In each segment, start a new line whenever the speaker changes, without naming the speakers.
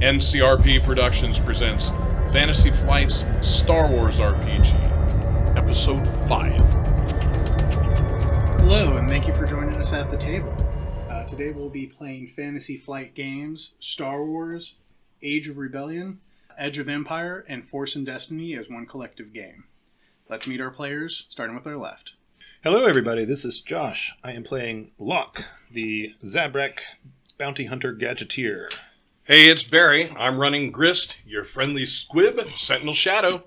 NCRP Productions presents Fantasy Flight's Star Wars RPG, Episode 5.
Hello, and thank you for joining us at the table. Today we'll be playing Fantasy Flight games, Star Wars, Age of Rebellion, Edge of Empire, and Force and Destiny as one collective game. Let's meet our players, starting with our left.
Hello everybody, this is Josh. I am playing Locke, the Zabrak bounty hunter gadgeteer.
Hey, it's Barry. I'm running Grist, your friendly squib, Sentinel Shadow.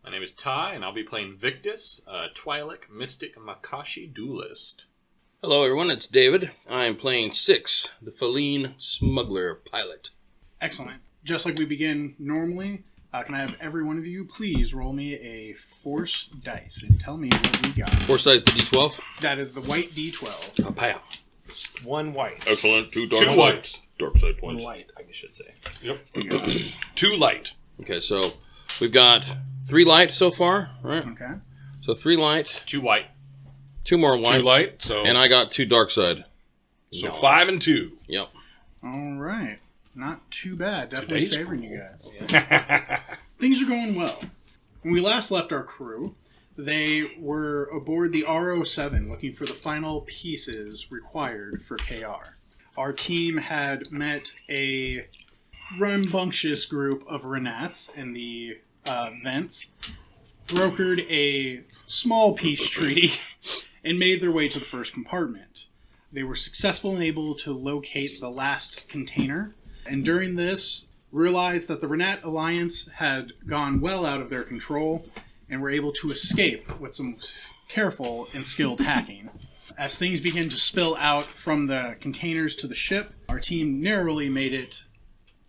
My name is Ty, and I'll be playing Victus, Twi'lek Mystic Makashi Duelist.
Hello everyone, it's David. I am playing Six, the faleen smuggler pilot.
Excellent. Just like we begin normally, can I have every one of you please roll me a Force dice and tell me what we got.
Force size, the D12.
That is the white D12.
Oh, pow.
One white.
Excellent. Two dark
Two
points.
whites.
Dark side
One
points.
light, I should say.
Yep. Two light.
Okay, so we've got 3 light so far, right?
Okay.
So 3 light,
2 white.
2 more white,
Two light. So,
and I got 2 dark side.
so 5 and 2.
Yep.
All right. Not too bad. Definitely
Today's
favoring you guys. Things are going well. When we last left our crew, they were aboard the RO-7 looking for the final pieces required for KR. Our team had met a rambunctious group of Renats in the vents, brokered a small peace treaty, and made their way to the first compartment. They were successful and able to locate the last container, and during this, realized that the Renat Alliance had gone well out of their control and were able to escape with some careful and skilled hacking. As things began to spill out from the containers to the ship, our team narrowly made it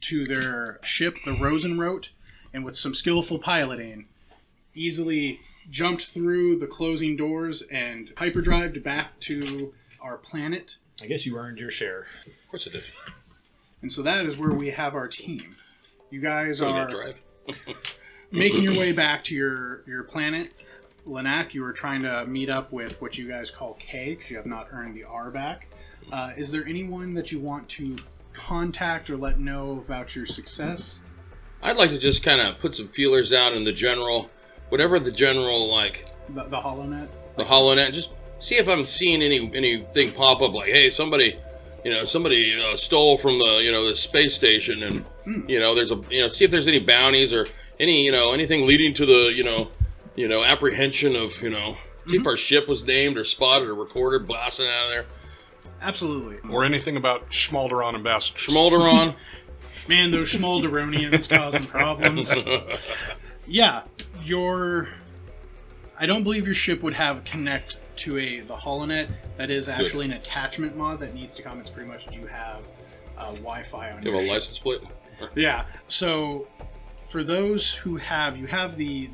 to their ship, the Rosenrote, and with some skillful piloting, easily jumped through the closing doors and hyperdrived back to our planet.
I guess you earned your share.
Of course it did.
And so that is where we have our team. You guys
So
are
drive.
making your way back to your planet. Lenak, you were trying to meet up with what you guys call K, because you have not earned the R back. Is there anyone that you want to contact or let know about your success?
I'd like to just kind of put some feelers out in the general, whatever the general, like,
The HoloNet?
the HoloNet, just see if I'm seeing anything pop up like, hey, somebody stole from the space station, and there's see if there's any bounties or anything leading to the apprehension of see if our ship was named or spotted or recorded blasting out of there.
Absolutely.
Or anything about Schmalderon ambassadors.
Schmalderon.
Man, those Schmalderonians causing problems. Yeah, I don't believe your ship would have connect to the HoloNet. That is actually an attachment mod that needs to come. It's pretty much, do you have Wi-Fi on
You
your
have a
ship?
license plate?
Yeah, so for those who have, you have the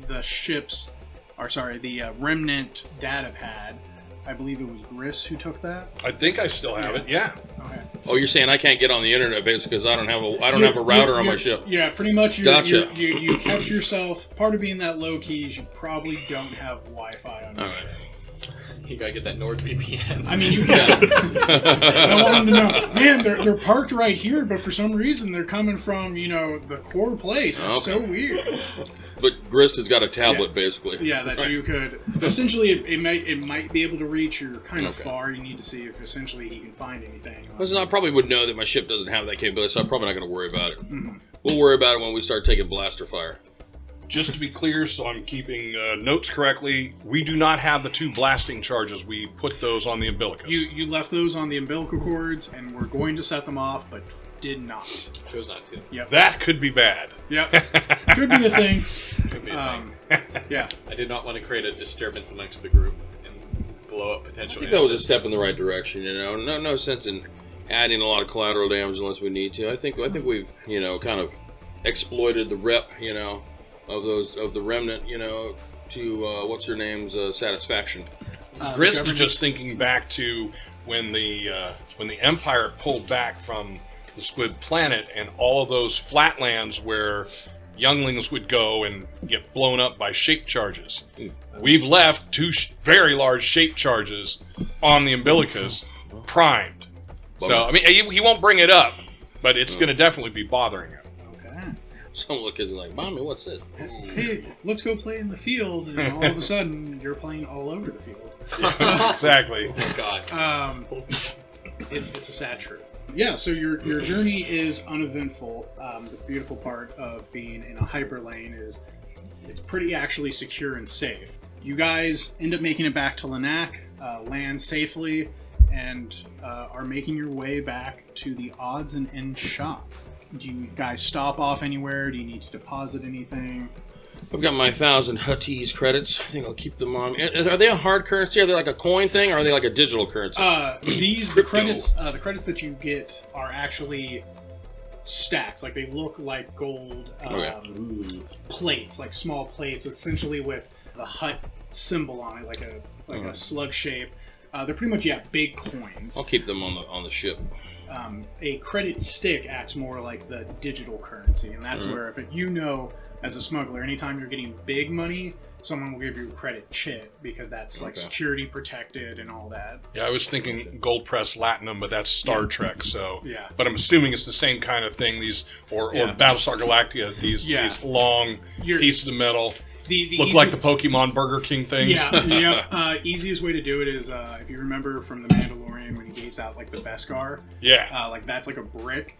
Remnant data pad. I believe it was Gris who took that.
I think I still have it, yeah.
Okay.
Oh, you're saying I can't get on the internet basically because I don't have a router on my ship.
Yeah, pretty much.
Gotcha.
You kept yourself. Part of being that low key is you probably don't have Wi-Fi on your
All
ship.
right.
You gotta get that NordVPN.
I mean, you can. I want them to know, man, they're parked right here, but for some reason they're coming from the core place. That's so weird.
But Grist has got a tablet basically.
Yeah, that you could essentially it might be able to reach. You're kind of far. You need to see if essentially he can find anything.
Listen, I probably would know that my ship doesn't have that capability, so I'm probably not going to worry about it. We'll worry about it when we start taking blaster fire.
Just to be clear, so I'm keeping notes correctly, we do not have the 2 blasting charges. We put those on the umbilicus.
You left those on the umbilical cords, and we're going to set them off, but did not.
Chose not to.
Yep.
That could be bad.
Yep. Could be a thing.
Could be a thing.
Yeah.
I did not want to create a disturbance amongst the group and blow up
I
potential
think that was a
innocents.
step in the right direction. No sense in adding a lot of collateral damage unless we need to. I think we've kind of exploited the rep of the remnant to what's her name's satisfaction.
Grist was just thinking back to when the Empire pulled back from the Squib planet and all of those flatlands where younglings would go and get blown up by shape charges. We've left 2 very large shape charges on the umbilicus primed. So, I mean, he won't bring it up, but it's going to definitely be bothering him.
Okay.
Some little kids are like, "Mommy, what's this?"
Hey, let's go play in the field, and all of a sudden you're playing all over the field.
Exactly.
Oh God.
It's a sad truth. Yeah, so your journey is uneventful. The beautiful part of being in a hyperlane is it's pretty actually secure and safe. You guys end up making it back to Lanak, land safely, and are making your way back to the odds and ends shop. Do you guys stop off anywhere? Do you need to deposit anything?
I've got my 1,000 Huttese credits. I think I'll keep them on. Are they a hard currency? Are they like a coin thing, or are they like a digital currency?
The credits that you get are actually stacks. Like they look like gold plates, like small plates, essentially with the Hut symbol on it, like a slug shape. They're pretty much big coins.
I'll keep them on the ship.
A credit stick acts more like the digital currency, and that's where, as a smuggler, anytime you're getting big money, someone will give you a credit chip because that's like security protected and all that.
Yeah, I was thinking Gold Press Latinum, but that's Star Trek. So,
Yeah.
But I'm assuming it's the same kind of thing. These or Battlestar Galactica. These long pieces of metal. Look like the Pokemon Burger King things.
Yeah. Easiest way to do it is if you remember from The Mandalorian when he gives out like the Beskar.
Yeah.
Like that's like a brick.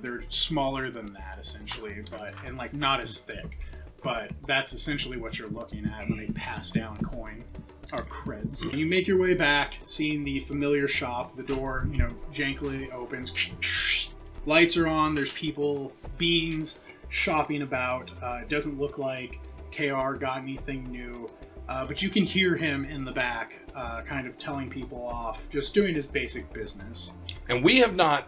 They're smaller than that essentially, and like not as thick. But that's essentially what you're looking at when they pass down coin or creds. You make your way back, seeing the familiar shop. The door, jankily opens. Lights are on. There's people, beans, shopping about. It doesn't look like KR got anything new, but you can hear him in the back, kind of telling people off, just doing his basic business.
And we have not.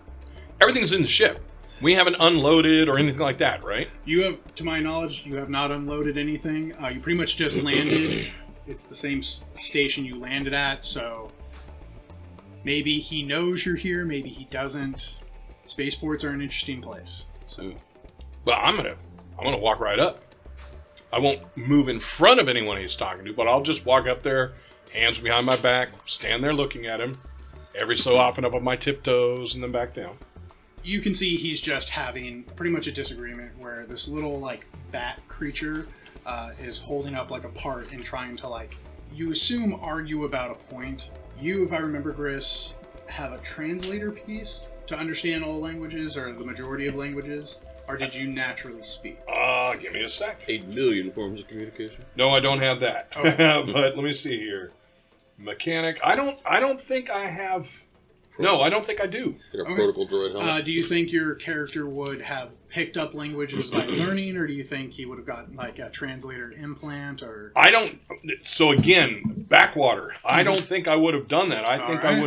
Everything's in the ship. We haven't unloaded or anything like that, right?
You have, to my knowledge, you have not unloaded anything. You pretty much just landed. It's the same station you landed at, so maybe he knows you're here, maybe he doesn't. Spaceports are an interesting place. So,
But I'm gonna walk right up. I won't move in front of anyone he's talking to, but I'll just walk up there, hands behind my back, stand there looking at him, every so often up on my tiptoes and then back down.
you can see he's just having pretty much a disagreement where this little like bat creature is holding up like a part and trying to like, you assume, argue about a point. You, if I remember, Gris, have a translator piece to understand all languages or the majority of languages, or did you naturally speak?
Give me a sec.
8 million forms of communication.
No, I don't have that.
Okay.
But let me see here. Mechanic. I don't think I have. No, I don't think I do.
Get a
Okay.
protocol droid helmet.
Do you think your character would have picked up languages by learning, or do you think he would have gotten like a translator implant, or?
I don't. So again, backwater. I don't think I would have done that. I think
right.
I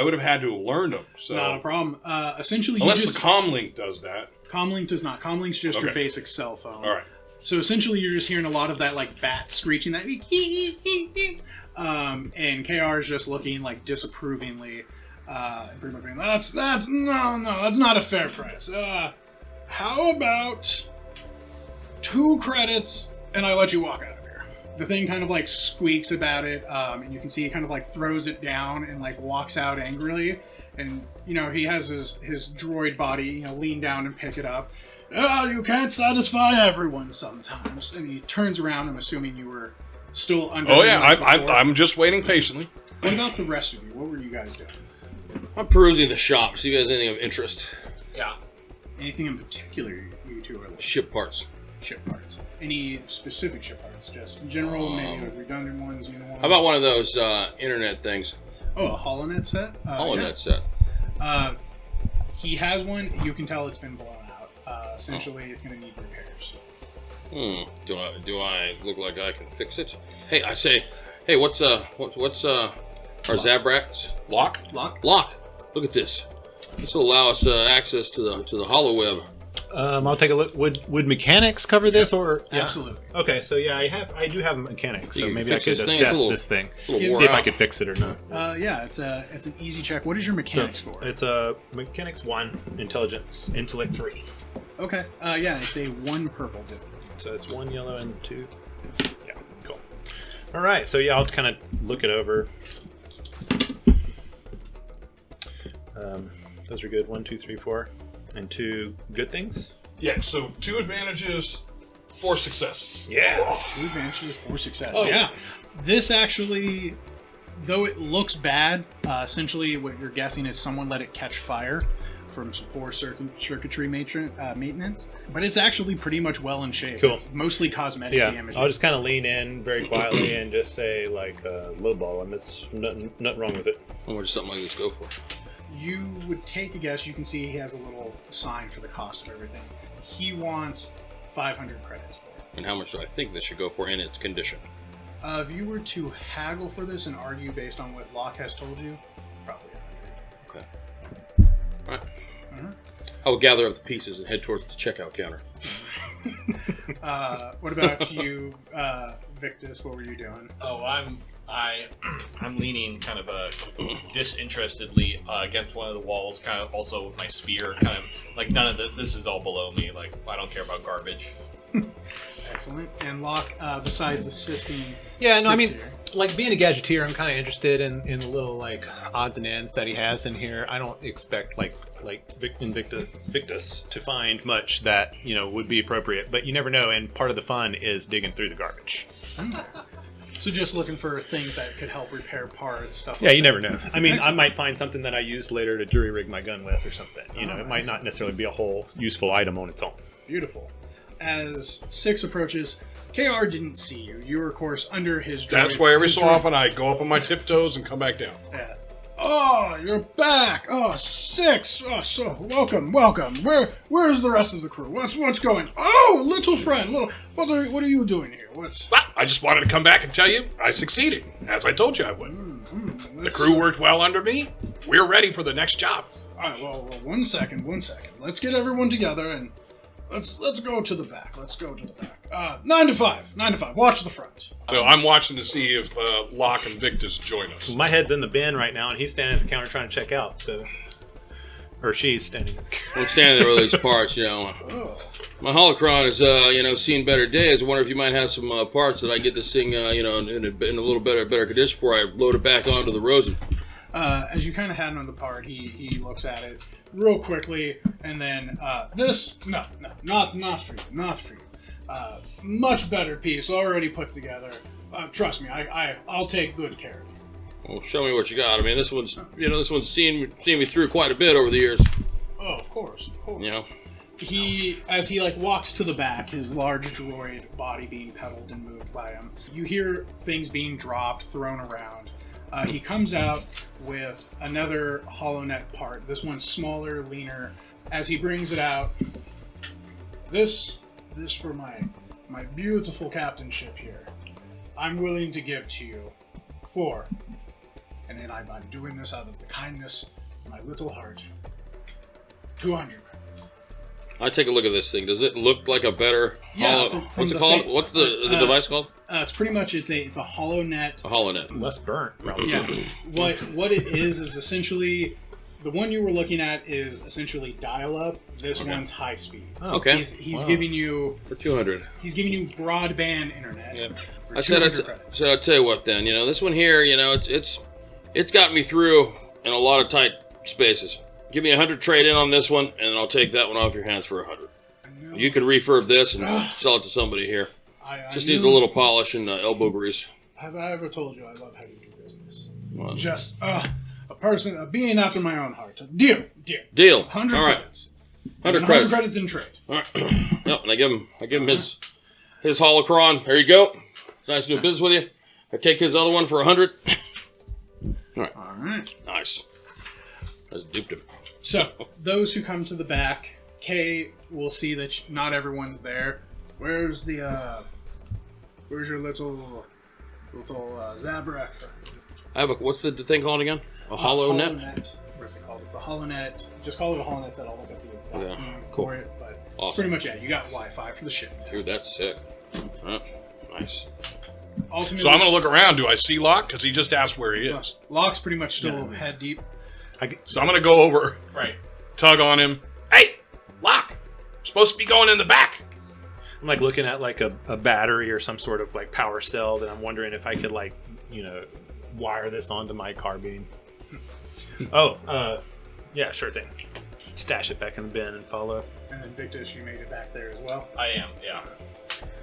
would have had to have learned them. So
Not a problem. Essentially,
unless
you just
the comlink does that.
Comlink does not. Comlink's just your
Okay.
basic cell phone.
All right.
So essentially, you're just hearing a lot of that like bat screeching, that and KR is just looking like disapprovingly. Pretty much being, that's not a fair price. How about 2 credits and I let you walk out of here? The thing kind of like squeaks about it, and you can see he kind of like throws it down and like walks out angrily. And he has his droid body, lean down and pick it up. You can't satisfy everyone sometimes. And he turns around. I'm assuming you were still under.
Oh yeah,
before.
I'm just waiting patiently.
What about the rest of you? What were you guys doing?
I'm perusing the shop. See if there's anything of interest.
Yeah.
Anything in particular you two are looking?
Ship parts.
Ship parts. Any specific ship parts? Just in general, maybe like redundant ones, new ones?
How about one of those internet things?
Oh, a HoloNet set?
HoloNet set.
He has one. You can tell it's been blown out. Essentially, it's going to need repairs.
Do I look like I can fix it? Hey, I say, hey, what's our Zabrak's
Lock.
Lock?
lock? Look at this. This will allow us access to the HoloWeb.
I'll take a look. Would mechanics cover this, or yeah.
Absolutely.
Okay, so yeah, I do have mechanics, so
You can
maybe I
fix
could
this thing. It's a
assess
little-
this thing,
a little
see
wore
if I
out.
could fix it or not.
Yeah, it's an easy check. What is your
So
mechanics score?
it's a mechanics 1, intelligence, intellect 3.
Okay. Yeah, it's a 1 purple difference.
So it's 1 yellow and 2. Yeah, cool. All right, so yeah, I'll kind of look it over. Those are good. 1, 2, 3, 4. And 2 good things?
Yeah, so 2 advantages, 4 successes.
Yeah.
2 advantages, 4 success.
Oh.
Yeah. This actually, though it looks bad, essentially what you're guessing is someone let it catch fire from some poor circuitry maintenance. But it's actually pretty much well in shape.
Cool.
It's mostly cosmetic
Yeah,
damage.
I'll just kind of lean in very quietly and just say, like, lowball him. It's nothing wrong with it.
How much does something like this go for?
You would take a guess. You can see he has a little sign for the cost of everything. He wants 500 credits for it.
And how much do I think this should go for in its condition?
If you were to haggle for this and argue based on what Locke has told you, probably 100.
Okay. All right.
Uh-huh.
I will gather up the pieces and head towards the checkout counter.
What about you, Victus? What were you doing?
Oh, I'm leaning kind of disinterestedly against one of the walls, kind of also with my spear, kind of like none of this is all below me. Like I don't care about garbage.
Excellent. And Locke, besides assisting,
Yeah, no, I
sits
mean,
here.
like being a gadgeteer, I'm kind of interested in the little like odds and ends that he has in here. I don't expect like Victus to find much that would be appropriate, but you never know. And part of the fun is digging through the garbage.
So just looking for things that could help repair parts, stuff.
Yeah,
like
you
that.
never know. I mean, I might find something that I use later to jury rig my gun with or something. It might not necessarily be a whole useful item on its own.
Beautiful. As 6 approaches, KR didn't see you. You were, of course, under his droid.
That's why every so often I go up on my tiptoes and come back down.
Yeah. Oh, you're back. Oh, 6. Oh, so welcome. Where's the rest of the crew? What's going? Oh, little friend. What are you doing here? What's?
Well, I just wanted to come back and tell you I succeeded, as I told you I would. The crew worked well under me. We're ready for the next job.
All right. Well, 1 second. Let's get everyone together and let's go to the back. 9 to 5. Watch the front.
So I'm watching to see if Locke and Victus join us.
My head's in the bin right now, and he's standing at the counter trying to check out. So, or she's standing at the counter.
Well, standing there with these parts, my holocron is, seen better days. I wonder if you might have some parts that I get this thing, in a little better condition before I load it back onto the Rosen.
As you kind of hand him the part, he looks at it real quickly, and then not for you. Much better piece already put together. Trust me, I'll take good care of you.
Well, show me what you got. I mean, this one's seen me through quite a bit over the years.
Oh, of course. As he walks to the back, his large droid body being pedaled and moved by him, you hear things being dropped, thrown around. He comes out with another HoloNet part. This one's smaller, leaner. As he brings it out, this for my beautiful captain ship here. I'm willing to give to you 4. And then I'm doing this out of the kindness of my little heart. 200 credits.
I take a look at this thing. Does it look like a better? What's it called? What's the device called?
It's pretty much it's a HoloNet.
A HoloNet.
Less burnt, probably.
Yeah. What it is essentially the one you were looking at is essentially dial-up. This one's high speed.
Oh, okay.
He's giving you
For 200.
He's giving you broadband internet.
Yeah.
For
I said
200 credits.
I'll tell you what then. This one here, it's got me through in a lot of tight spaces. Give me 100 trade in on this one, and I'll take that one off your hands for 100. You can refurb this and sell it to somebody here. Just needs a little polish and elbow grease.
Have I ever told you I love how you do business?
Well,
Just a person, a being after my own heart. Deal.
Deal.
100
All right.
credits.
100
And
credits.
100 credits in trade.
All right. Yep, and I give him his holocron. There you go. It's nice to do business with you. I take his other one for 100. All right. Nice. That's duped him.
So, those who come to the back, Kay will see that not everyone's there. Where's your little zabrak friend?
I have what's the thing called again? A HoloNet?
What's it called? It's a HoloNet. Just call it a HoloNet. I'll look up the exact name
cool.
for it. But
Awesome.
that's pretty much it. You got Wi-Fi for the ship.
Dude, that's sick. Nice.
Ultimately,
So I'm going to look around. Do I see Locke? Because he just asked where he is.
Locke's pretty much still head deep.
So I'm going to go over,
Right.
tug on him. Hey, Locke, supposed to be going in the back.
I'm looking at a battery or some sort of power cell, and I'm wondering if I could wire this onto my carbine. Yeah, sure thing.
stash it back in the bin and follow.
And then Victus, you made it back there as well.
I am, yeah.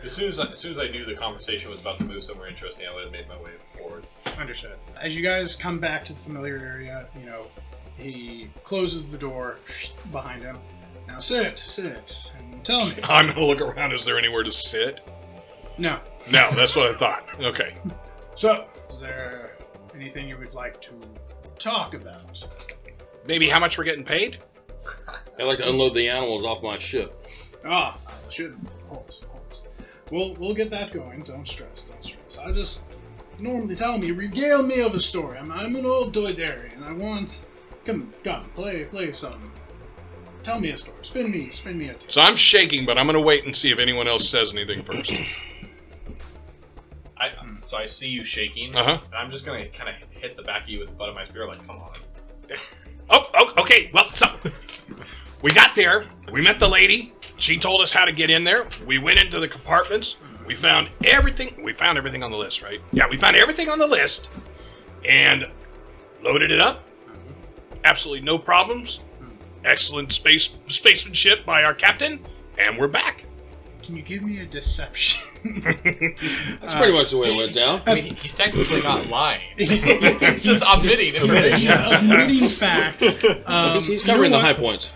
As soon as I knew the conversation was about to move somewhere interesting, I would have made my way forward.
Understood. As you guys come back to the familiar area, he closes the door behind him. Now sit, and tell me.
I'm gonna look around. Is there anywhere to sit?
No.
No, that's what I thought. Okay.
So, is there anything you would like to talk about?
Maybe how much we're getting paid?
I like to unload the animals off my ship.
Ah, should horse. We'll get that going. Don't stress. I just normally regale me of a story. I'm an old Toydarian. I want come play some. Tell me a story. Spin me a tale.
So I'm shaking, but I'm gonna wait and see if anyone else says anything first.
So I see you shaking,
Uh-huh.
and I'm just gonna kind of hit the back of you with the butt of my spear, like, come on.
Oh, okay. Well, so we got there. We met the lady. She told us how to get in there. We went into the compartments. We found everything. We found everything on the list, right? Yeah, we found everything on the list and loaded it up. Absolutely no problems. Excellent spacemanship by our captain, and we're back.
Can you give me a deception?
That's pretty much the way it went down.
I mean, he's technically not lying. He's just omitting information.
Omitting facts.
He's covering the high points.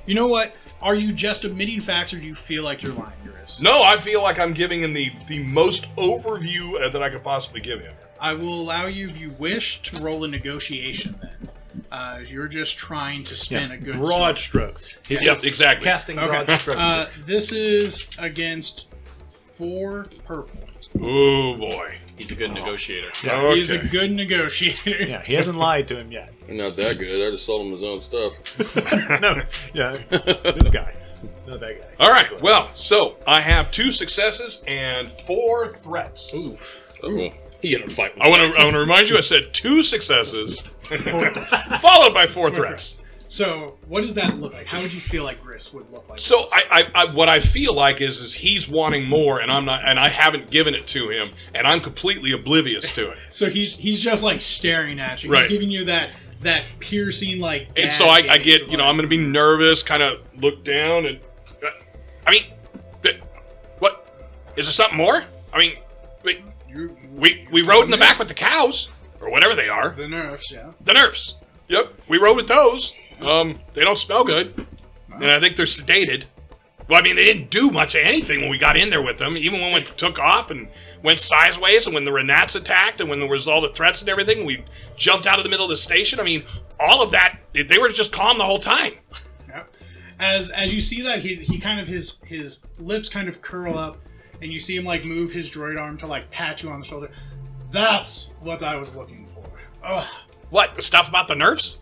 You know what? Are you just omitting facts, or do you feel like you're lying, Chris?
No, I feel like I'm giving him the most overview that I could possibly give him.
I will allow you, if you wish, to roll a negotiation then. You're just trying to spin a good
Broad
story.
strokes.
Yep, exactly.
Casting broad strokes.
This is against 4 purple.
Oh boy.
He's a good negotiator.
Okay.
He's a good negotiator.
Yeah, he hasn't lied to him yet.
They're not that good. I just sold him his own stuff.
No, yeah, this guy, not that guy.
All right. Well, so I have 2 successes and 4 threats.
Ooh. He had a fight with
I want to remind you. I said 2 successes, followed by 4 threats.
So, what does that look like? How would you feel like Gris would look like?
So I what I feel like is he's wanting more, and I'm not, and I haven't given it to him, and I'm completely oblivious to it.
So he's just like staring at you.
Right.
He's giving you that piercing like.
And
dad
so I
gaze
get,
of,
I'm going to be nervous, kind of look down, and I mean, what is there something more? I mean, we rode in the back with the cows or whatever they are.
the nerfs, yeah.
The nerfs. Yep, we rode with those. They don't smell good, and I think they're sedated. Well, I mean, they didn't do much of anything when we got in there with them. Even when we took off and went sideways, and when the Renats attacked, and when there was all the threats and everything, we jumped out of the middle of the station. I mean, all of that, they were just calm the whole time.
Yep. As you see that, he kind of his lips kind of curl up, and you see him like move his droid arm to like pat you on the shoulder. That's what I was looking for. Ugh.
What, the stuff about the nerfs?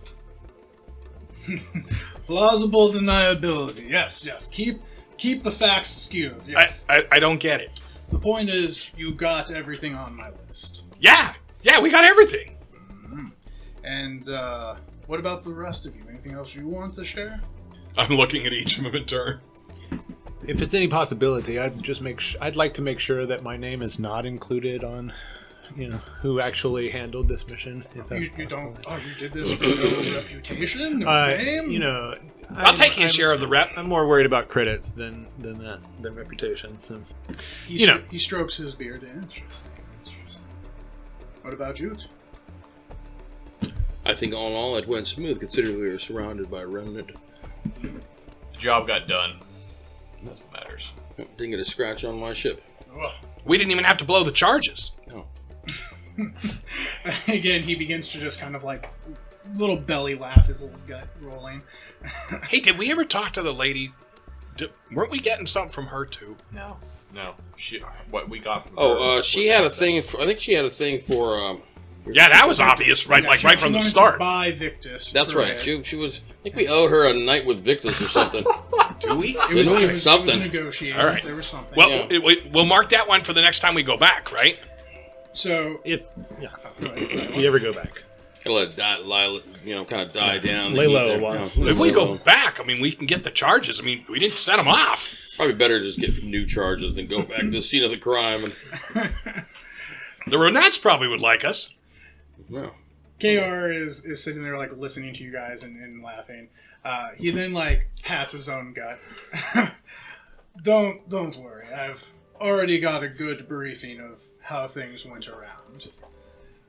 Plausible deniability. Yes. Keep the facts skewed. Yes.
I don't get it.
The point is, you got everything on my list.
Yeah, we got everything.
And what about the rest of you? Anything else you want to share?
I'm looking at each of them in turn.
If it's any possibility, I'd like to make sure that my name is not included on, who actually handled this mission. If that's
You don't.
possible.
Oh, you did this for no reputation, no fame.
I'll take his share of the rep.
I'm more worried about credits than reputation. So,
He strokes his beard. Interesting. What about you?
I think all in all, it went smooth, considering we were surrounded by a remnant.
The job got done. That's what matters.
Didn't get a scratch on my ship.
Ugh.
We didn't even have to blow the charges.
No.
Again, he begins to just kind of like little belly laugh, his little gut rolling.
Hey, did we ever talk to the lady? Weren't we getting something from her too?
No. What we got from her
Oh,
was
she had a
access.
thing. I think she had a thing for.
Yeah, that was obvious, right?
Yeah,
Like
she-
right
she
from the
wanted
start.
To buy Victus.
That's
for
right.
it.
She was. I think we owed her a night with Victus or something.
Do we?
Didn't we? Something.
negotiated.
All right.
There was something.
Well,
Yeah.
we'll mark that one for the next time we go back, right?
So
if you ever go back,
Gotta let it die, kind of die down.
Lay
the heat
low
there.
a while.
If we go back, I mean, we can get the charges. I mean, we didn't set them off.
Probably better to just get new charges than go back to the scene of the crime. And,
The Renats probably would like us.
well,
KR is sitting there like listening to you guys and laughing. He then pats his own gut. Don't worry. I've already got a good briefing of how things went around.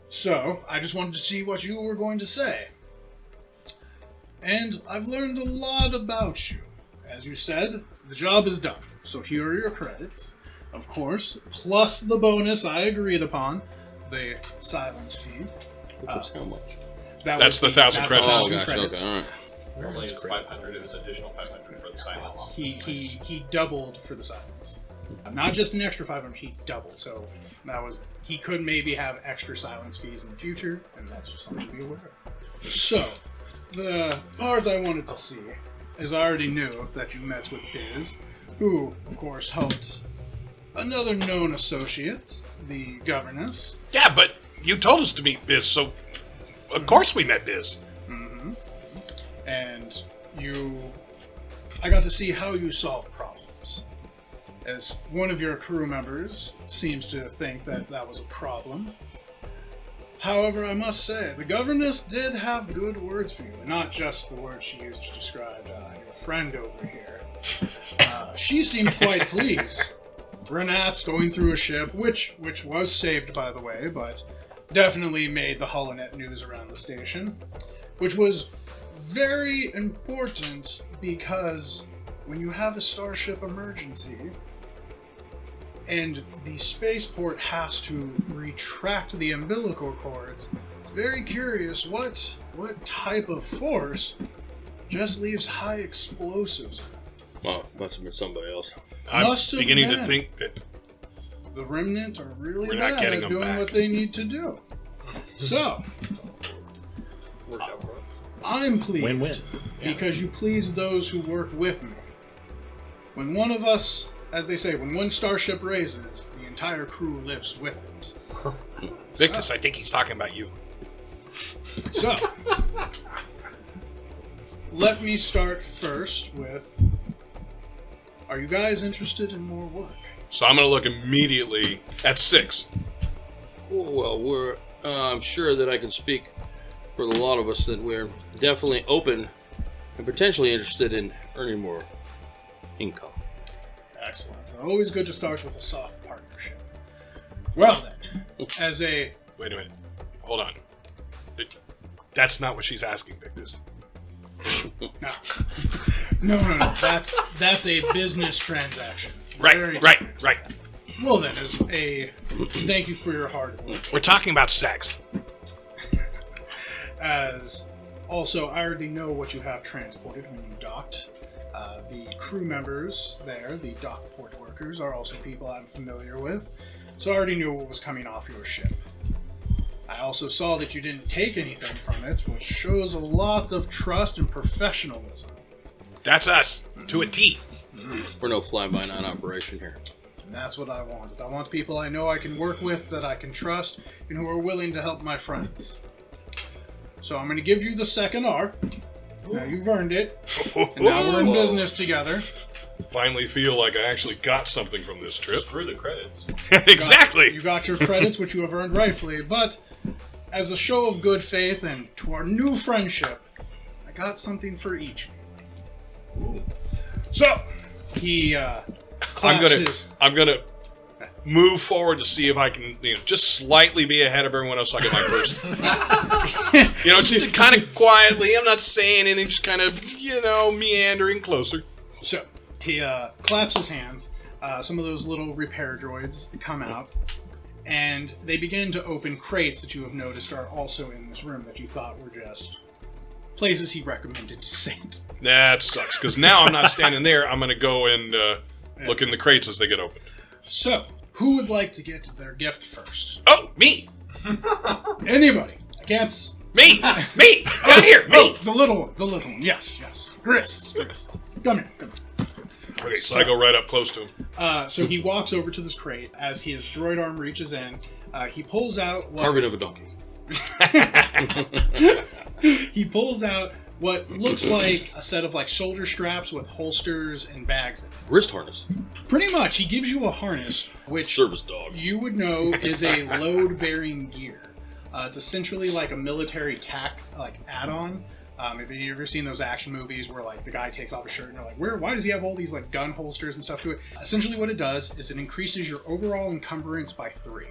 So, I just wanted to see what you were going to say. And I've learned a lot about you. As you said, the job is done. So here are your credits, of course, plus the bonus I agreed upon, the silence fee.
Which was how much?
That's the 1,000 credits.
Oh, gosh, okay, all right.
Normally it's 500. It was additional 500 for the silence.
He doubled for the silence. Not just an extra 500, he doubled. So he could maybe have extra silence fees in the future, and that's just something to be aware of. So, the part I wanted to see is I already knew that you met with Biz, who, of course, helped another known associate, the governess.
Yeah, but you told us to meet Biz, so of course we met Biz.
And I got to see how you solve problems. As one of your crew members seems to think that was a problem. However, I must say, the governess did have good words for you, and not just the words she used to describe your friend over here. She seemed quite pleased. Renat's going through a ship, which was saved, by the way, but definitely made the Holonet news around the station, which was very important because when you have a starship emergency and the spaceport has to retract the umbilical cords, it's very curious what type of force just leaves high explosives.
Well, must have been somebody else.
I'm
Must have
beginning
been.
to think that
The remnant are really
We're not
bad
getting
at
them
doing
back.
what they need to do. So,
Worked out for us.
I'm pleased
Win-win.
because you please those who work with me. When one of us, as they say, when one starship raises, the entire crew lives with it.
Victus, I think he's talking about you.
So, let me start first with, are you guys interested in more work?
So I'm going to look immediately at 6.
Well, I'm sure that I can speak for the lot of us that we're definitely open and potentially interested in earning more income.
Excellent. Always good to start with a soft partnership. Well then, as a...
Wait a minute. Hold on. That's not what she's asking, Victus.
No. That's a business transaction. Very-
Right.
Well then, as a thank you for your hard work.
We're talking about sex.
As also, I already know what you have transported when you docked. The crew members there, the dock port workers, are also people I'm familiar with, so I already knew what was coming off your ship. I also saw that you didn't take anything from it, which shows a lot of trust and professionalism.
That's us. To a T.
We're no fly-by-night operation here.
And that's what I wanted. I want people I know I can work with, that I can trust, and who are willing to help my friends. So I'm going to give you the second R. Now you've earned it, and now we're in business together.
Finally feel like I actually got something from this trip.
Screw the credits.
Exactly.
You got your credits, which you have earned rightfully, but as a show of good faith and to our new friendship, I got something for each of you. So, he claps
I'm gonna move forward to see if I can, just slightly be ahead of everyone else so I get my first. Just kind of quietly. I'm not saying anything, just kind of, meandering closer.
So, he claps his hands. Some of those little repair droids come out, and they begin to open crates that you have noticed are also in this room that you thought were just places he recommended to sit.
That sucks, because now I'm not standing there. I'm going to go and look in the crates as they get opened.
So, who would like to get their gift first?
Oh, me!
Anybody. I can't...
Me! Down here! Me!
Oh, the little one. Yes. Grist. Come here.
Okay, so I go right up close to him.
So he walks over to this crate. As his droid arm reaches in, he pulls out what...
Carving of a donkey.
He pulls out what looks like a set of shoulder straps with holsters and bags in it.
Wrist harness.
Pretty much, he gives you a harness, which
Service dog.
you would know is a load-bearing gear. It's essentially like a military tack, add-on. Have you ever seen those action movies where like the guy takes off his shirt and they're like, why does he have all these like gun holsters and stuff to it? Essentially what it does is it increases your overall encumbrance by 3.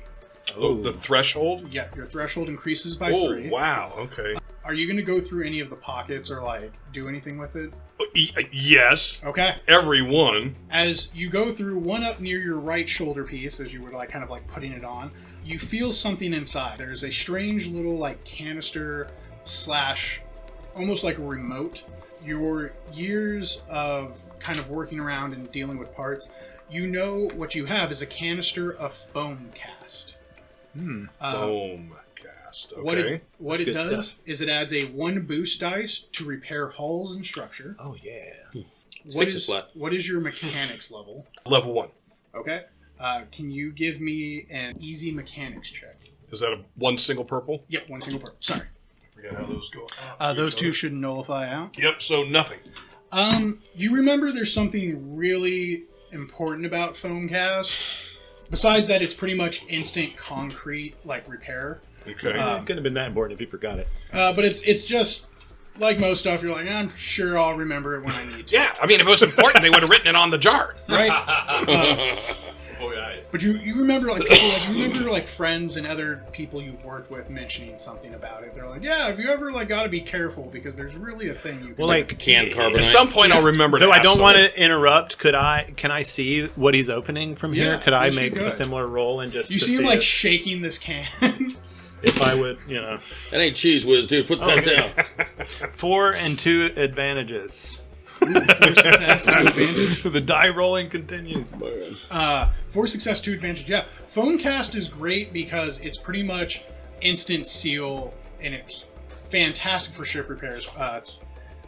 Oh, the threshold?
Yeah, your threshold increases by 3.
Oh, wow. Okay.
Are you going to go through any of the pockets or like do anything with it?
Yes.
Okay.
Every one.
As you go through one up near your right shoulder piece, as you were like kind of like putting it on, you feel something inside. There's a strange little like canister / almost like a remote. Your years of kind of working around and dealing with parts, you know what you have is a canister of foam cast.
Foam cast. Okay.
What it
good
does
stuff.
is it adds a 1 boost dice to repair hulls and structure.
Oh yeah.
Fix it flat.
What is your mechanics level?
Level 1.
Okay. Can you give me an easy mechanics check?
Is that one single purple?
Yep, 1 single part. Sorry.
Forget how those go.
Those 2 should nullify out.
Yep, so nothing.
You remember there's something really important about foam cast? Besides that, it's pretty much instant concrete, like, repair.
Okay.
It couldn't have been that important if you forgot it.
But it's just, like most stuff, you're like, I'm sure I'll remember it when I need to.
Yeah, I mean, if it was important, they would have written it on the jar.
Right?
Boy eyes.
But you remember like people you remember like friends and other people you've worked with mentioning something about it. They're like, yeah, have you ever like got to be careful because there's really a thing you can
Well,
do.
like,
Canned carbonite.
At some point, I'll remember
though
to
I
ask
don't want
someone.
to interrupt, can I see what he's opening from here?
Yeah,
Could I
yes, you
make a
could.
similar roll and just
You
to
see him
see
like
it?
shaking this can.
If I would,
That ain't cheese whiz, dude. Put that down.
4 and 2 advantages.
4 success, 2 advantage.
The die rolling continues.
4 success, 2 advantage. Yeah, foam cast is great because it's pretty much instant seal and it's fantastic for ship repairs.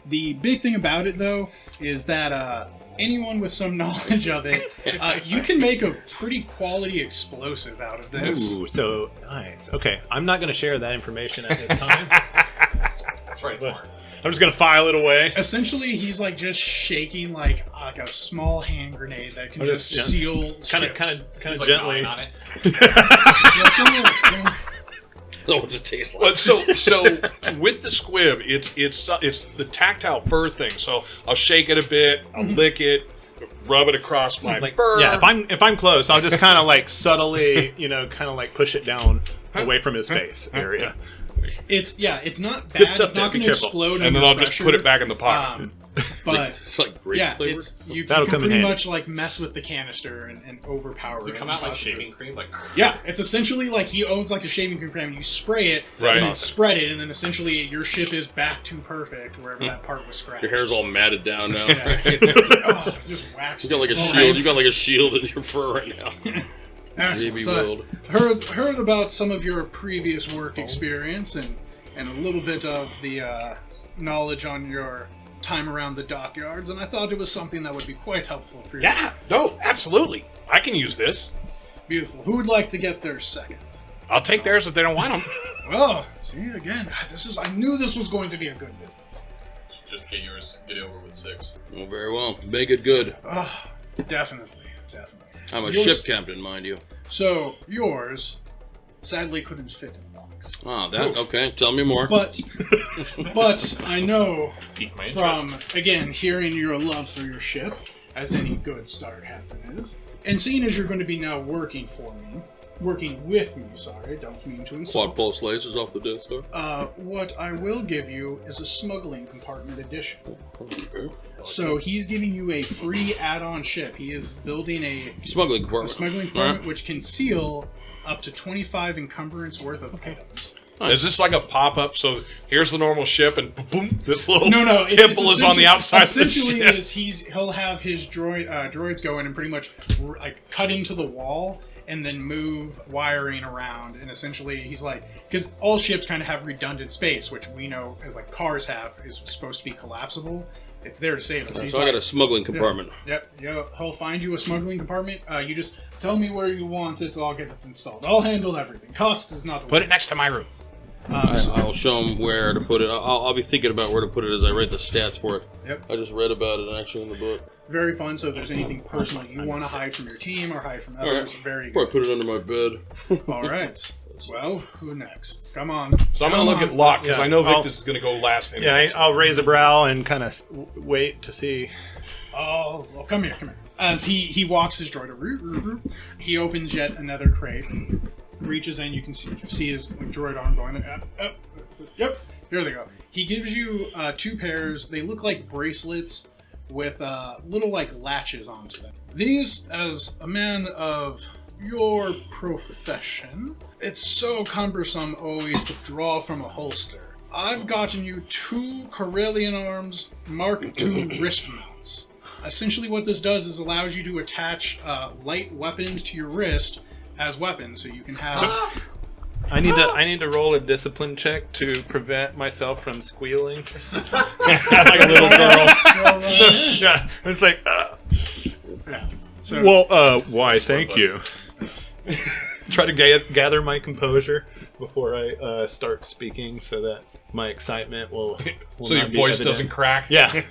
The big thing about it though is that anyone with some knowledge of it, you can make a pretty quality explosive out of this.
Ooh, so nice. Okay, I'm not going to share that information at this time.
That's right, smart.
I'm just going to file it away.
Essentially, he's like just shaking like a small hand grenade that can just seal
Kind
ships.
of
He's like
gently.
gnawing on it.
Yeah, don't worry.
So what's it taste like?
But so with the squib, it's the tactile fur thing. So I'll shake it a bit, I'll lick it, rub it across my fur.
Yeah, if I'm close, I'll just kind of like subtly, kind of like push it down away from his face area.
It's not bad.
Good stuff
It's
there,
not
be
going to
careful.
explode.
and then
under
I'll just
pressure.
put it back in the pocket.
But
It's like grape
yeah,
flavored.
you
That'll
can
come in
pretty
handy.
much like mess with the canister and overpower
Does
it.
it come out like
Possibly.
shaving cream? Like,
Yeah, it's essentially like he owns like a shaving cream and you spray it,
Right.
and then spread it, and then essentially your ship is back to perfect wherever
Hmm.
that part was scratched.
Your hair's all matted down now.
Yeah. Oh, just waxed.
You got like a
It's all
shield.
right.
You got like a shield in your fur right now.
Excellent.
Maybe world.
Heard about some of your previous work experience and a little bit of the knowledge on your time around the dockyards, and I thought it was something that would be quite helpful for you.
Yeah, no, absolutely. I can use this.
Beautiful. Who would like to get there second?
I'll take theirs if they don't want them.
Well, see again. I knew this was going to be a good business.
just get yours, get it over with 6.
Well, very well. Make it good.
Definitely.
I'm a
Yours-
ship captain, mind you.
So yours, sadly, couldn't fit in the box.
Ah, that okay. Tell me more.
But I know
Piqued my interest.
from again hearing your love for your ship, as any good star captain is, and seeing as you're going to be now working with me. Sorry, don't mean to
Quad
insult.
pulse lasers off the Death Star.
What I will give you is a smuggling compartment edition.
Okay.
So he's giving you a free add-on ship. He is building a
Smuggling compartment.
smuggling
All
compartment
right.
which can seal up to 25 encumbrance worth of items.
Is this like a pop-up? So here's the normal ship, and boom, this little
No,
pimple is on the outside of the
Essentially,
ship.
he'll have his droids go in and pretty much like cut into the wall and then move wiring around. And essentially, he's like, because all ships kind of have redundant space, which we know as like cars have, is supposed to be collapsible. It's there to save us. He's
So I
like,
got a smuggling compartment.
Yep. He'll find you a smuggling compartment. You just tell me where you want it. I'll get it installed. I'll handle everything. Cost is not the
Put it next to my room.
I'll show him where to put it. I'll be thinking about where to put it as I write the stats for it.
Yep.
I just read about it actually in the book.
Very fun. So if there's anything personal you want to hide from your team or hide from
All
others,
right.
very
Probably
good.
put it under my bed.
All right.
this.
Well, who next? Come on.
So I'm going to look at Locke because
Yeah,
I know
I'll-
Victus is going to go last.
Yeah,
Anyway.
I'll raise a brow and kind of wait to see.
Oh, well, come here. As he walks his droid, he opens yet another crate, reaches in. You can see his droid arm going. Yep, here they go. He gives you 2 pairs. They look like bracelets with little like latches onto them. These, as a man of your profession, it's so cumbersome always to draw from a holster. I've gotten you 2 Corellian arms Mark II wrist mounts. Essentially what this does is allows you to attach light weapons to your wrist as weapons, so you can have...
I need to roll a discipline check to prevent myself from squealing.
like a little girl.
Yeah, it's like,
Yeah. So,
why? Thank you. Try to gather my composure before I start speaking, so that my excitement will
So your
not be
voice
evident.
doesn't crack.
Yeah.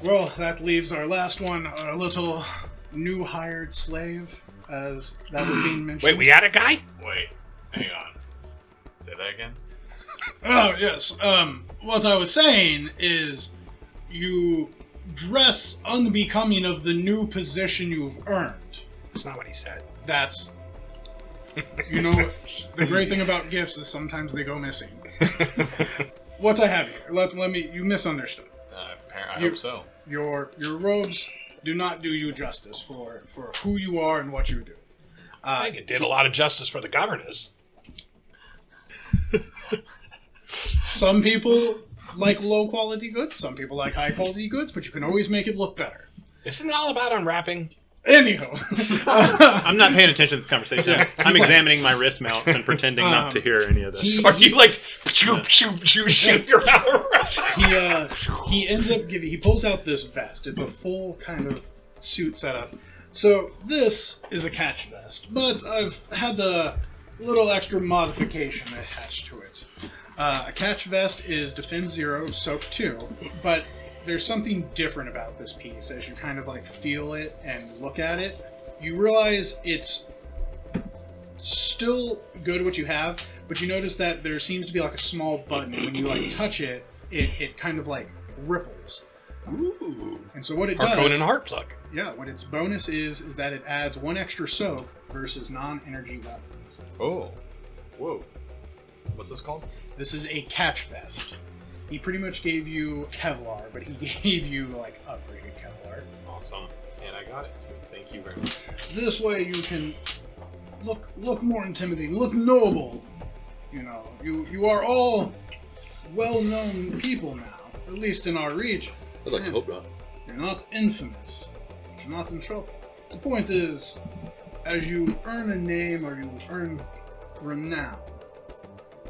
well, that leaves our last one, our little new hired slave, as that was being mentioned.
Wait, we had a guy?
Wait, hang on. Say that again.
Oh, yes. What I was saying is you dress unbecoming of the new position you've earned.
That's not what he said.
That's... You know, the great thing about gifts is sometimes they go missing. What I have here, let me... You misunderstood.
I hope so.
Your robes do not do you justice for who you are and what you do.
I think it did a lot of justice for the governors.
Some people like low quality goods, some people like high quality goods, but you can always make it look better.
Isn't it all about unwrapping?
Anyhow,
I'm not paying attention to this conversation. I'm examining my wrist mounts and pretending not to hear any of this.
Are you like shoot your mouth?
he ends up giving. He pulls out this vest. It's a full kind of suit setup. So this is a catch vest, but I've had the little extra modification attached to it. A catch vest is defend 0, soak 2, but there's something different about this piece as you kind of like feel it and look at it. You realize it's still good what you have, but you notice that there seems to be like a small button, and when you like touch it, it kind of like ripples.
Ooh.
And so what it
Harpoon
does,
and heart plug.
yeah, what its bonus is that it adds 1 extra soak versus non-energy weapons.
Oh. Whoa. What's this called?
This is a catch vest. He pretty much gave you Kevlar, but he gave you like upgraded Kevlar.
Awesome. And I got it. Thank you very much.
This way you can look more intimidating, look noble. You know, you are all well-known people now, at least in our region.
I'd like to hope not.
You're not infamous, but you're not in trouble. The point is, as you earn a name or you earn renown,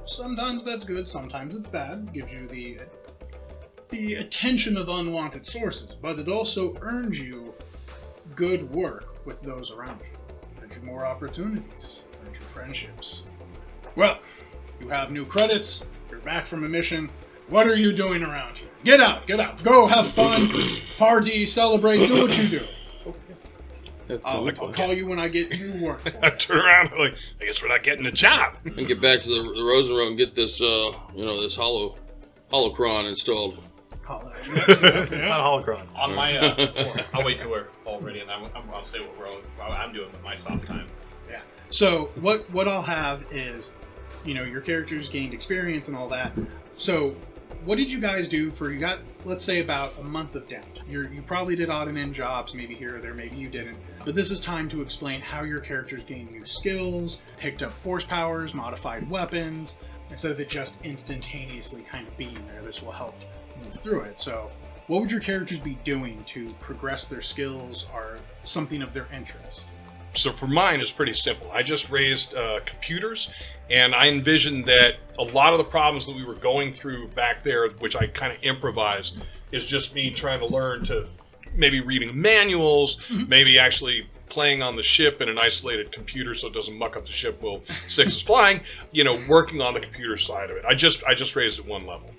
sometimes that's good, sometimes it's bad. It gives you the attention of unwanted sources, but it also earns you good work with those around you. Earns you more opportunities, earns you friendships. Well, you have new credits, you're back from a mission. What are you doing around here? Get out, go have fun, party, celebrate, do what you do. I'll call you when I get new work for
I
it.
turn around and like, I guess we're not getting a job.
And get back to the Rosen Road and get this, this holocron installed.
It's not holocron.
On my, I'll wait till we're all ready, and I'll say what I'm doing with my soft time.
Yeah. So what I'll have is, your characters gained experience and all that. So what did you guys do you got, let's say, about a month of downtime? You probably did odd and end jobs, maybe here or there, maybe you didn't. But this is time to explain how your characters gained new skills, picked up force powers, modified weapons, instead of it just instantaneously kind of being there. This will help move through it. So what would your characters be doing to progress their skills or something of their interest?
So for mine, it's pretty simple. I just raised computers, and I envisioned that a lot of the problems that we were going through back there, which I kind of improvised, is just me trying to learn to maybe reading manuals, maybe actually playing on the ship in an isolated computer so it doesn't muck up the ship while Six is flying, working on the computer side of it. I just raised it 1 level.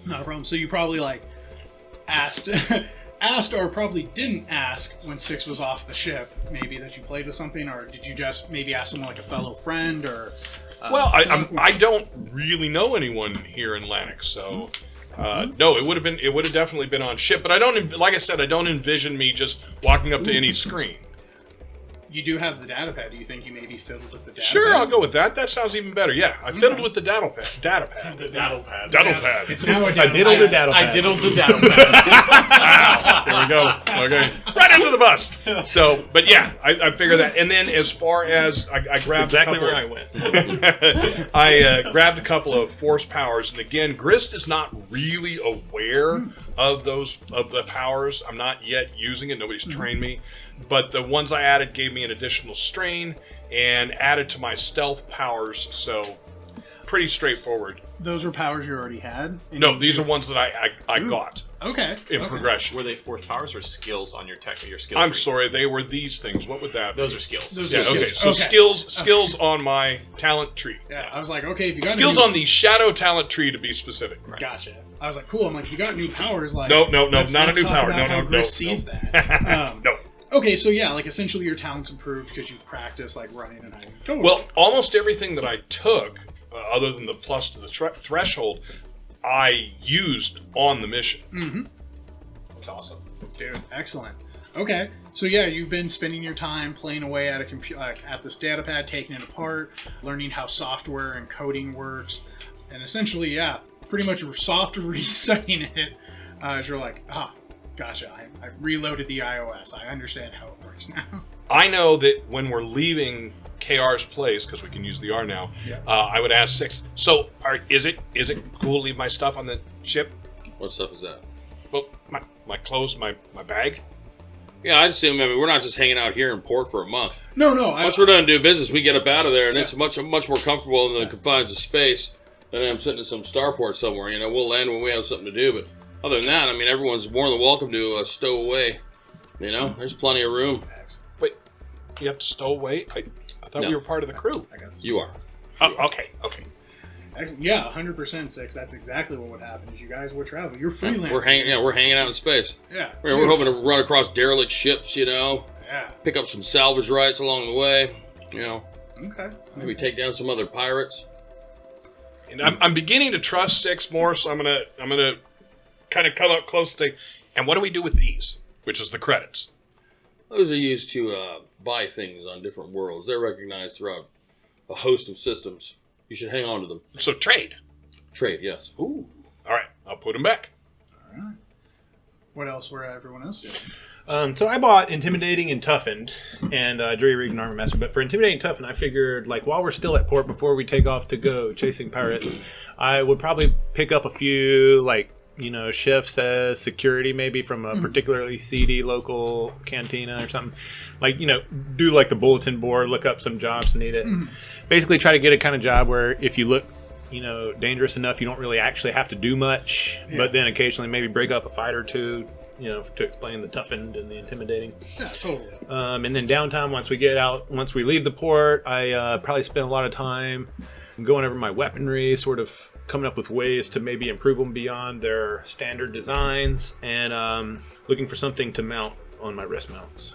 Not a problem. So you probably asked asked or probably didn't ask when Six was off the ship, maybe that you played with something, or did you just maybe ask someone like a fellow friend, or...
Well, I don't really know anyone here in Lanix, so no, it would have definitely been on ship. But I don't, like I said, I don't envision me just walking up to any screen.
You do have the data pad. Do you think you maybe fiddled with the data
Sure,
pad?
I'll go with that. That sounds even better. Yeah, I fiddled with the data pad.
The daddle pad.
Daddle pad.
It's now a
I
data
diddled the
pad.
daddle pad.
I diddled the daddle pad.
There we go. Okay, right into the bus. So, but yeah, I figure that. And then as far as I grabbed
Exactly
a couple
where I went.
I grabbed a couple of force powers, and again, Grist is not really aware of the powers. I'm not yet using it. Nobody's trained me, but the ones I added gave me an additional strain and added to my stealth powers. So, pretty straightforward.
Those were powers you already had?
No, these are ones that I got
Okay.
in progression.
Were they force powers or skills on your your skill
I'm
tree?
sorry, they were these things. What would that?
Those
be?
are skills.
Those
Yeah.
are
Okay.
skills.
So skills on my talent tree.
Yeah, I was like, okay, if you got
Skills
new...
on the shadow talent tree, to be specific.
Gotcha. I was like, cool. I'm like, you got new powers. Like,
No,
let's
not a new
talk
power.
about
No,
how
no,
Griff
no,
sees
no.
that.
No.
Okay, so yeah, like essentially your talent's improved because you've practiced like running and hiding. Totally.
Well, almost everything that I took, other than the plus to the threshold, I used on the mission.
That's awesome.
dude, excellent. Okay, so yeah, you've been spending your time playing away at at this data pad, taking it apart, learning how software and coding works, and essentially, yeah, pretty much soft resetting it as you're like, gotcha. I've reloaded the iOS. I understand how it works now.
I know that when we're leaving KR's place, because we can use the R now, I would ask Six. So, is it cool to leave my stuff on the ship?
What stuff is that?
Well, my clothes, my bag.
Yeah, I assume. I mean, we're not just hanging out here in port for a month.
No.
Once we're done doing business, we get up out of there, and it's much more comfortable in the confines of space than I'm sitting in some starport somewhere. You know, we'll land when we have something to do, but other than that, I mean, everyone's more than welcome to stow away. You know, there's plenty of room.
Wait, you have to stow away? I thought
No.
we were part of the crew.
You are.
Oh, okay.
Yeah, 100% Six. That's exactly what would happen. Is you guys would travel. You're freelance.
We're hanging out in space.
Yeah.
We're hoping to run across derelict ships. You know,
Yeah.
pick up some salvage rights along the way. You know,
Okay.
maybe take down some other pirates.
And I'm beginning to trust Six more, so I'm gonna kind of come up close and say, and what do we do with these? Which is the credits.
Those are used to buy things on different worlds. They're recognized throughout a host of systems. You should hang on to them.
So trade.
Trade, yes.
Ooh. All right, I'll put them back.
All right. What else were everyone else doing?
So I bought Intimidating and Toughened and Jury Rigged and Armor Master. But for Intimidating and Toughened, I figured, like, while we're still at port before we take off to go chasing pirates, I would probably pick up a few, like, you know, shifts as security, maybe from a particularly seedy local cantina or something. Like, you know, do like the bulletin board, look up some jobs that need it. Basically try to get a kind of job where if you look, you know, dangerous enough, you don't really actually have to do much, but then occasionally maybe break up a fight or two, you know, to explain the toughened and the intimidating.
Yeah, totally.
And then downtime, once we leave the port, I probably spend a lot of time going over my weaponry, sort of coming up with ways to maybe improve them beyond their standard designs, and looking for something to mount on my wrist mounts.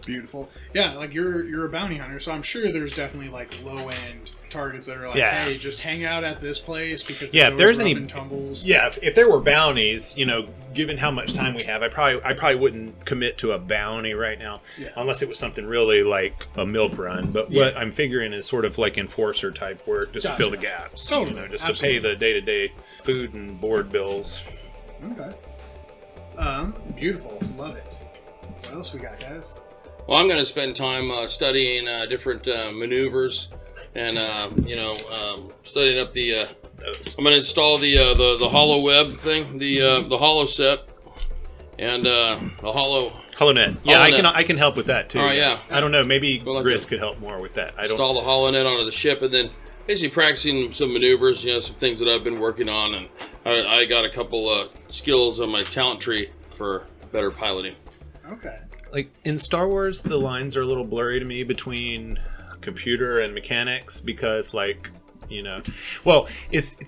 Beautiful. Yeah, like you're a bounty hunter, so I'm sure there's definitely like low end targets that are like,
Yeah.
hey, just hang out at this place because
Yeah, if there's
rough
any-
and tumbles.
Yeah, if there were bounties, you know, given how much time we have, I probably wouldn't commit to a bounty right now, unless it was something really like a milk run. But what I'm figuring is sort of like enforcer type work, just to fill the gaps.
Totally.
You know, just
Absolutely.
to pay the day-to-day food and board bills.
Okay. Beautiful. Love it. What else we got, guys?
Well, I'm going to spend time studying different maneuvers and, studying up the... I'm going to install the hollow web thing, the hollow set, and the hollow...
HoloNet. Yeah,
HoloNet.
I can help with that too.
All right, yeah.
I don't know. Maybe
Go like
Gris
that.
could help more with that. I don't.
Install the HoloNet onto the ship, and then basically practicing some maneuvers, you know, some things that I've been working on, and I got a couple skills on my talent tree for better piloting.
Okay.
Like in Star Wars, the lines are a little blurry to me between computer and mechanics because, like, you know, well,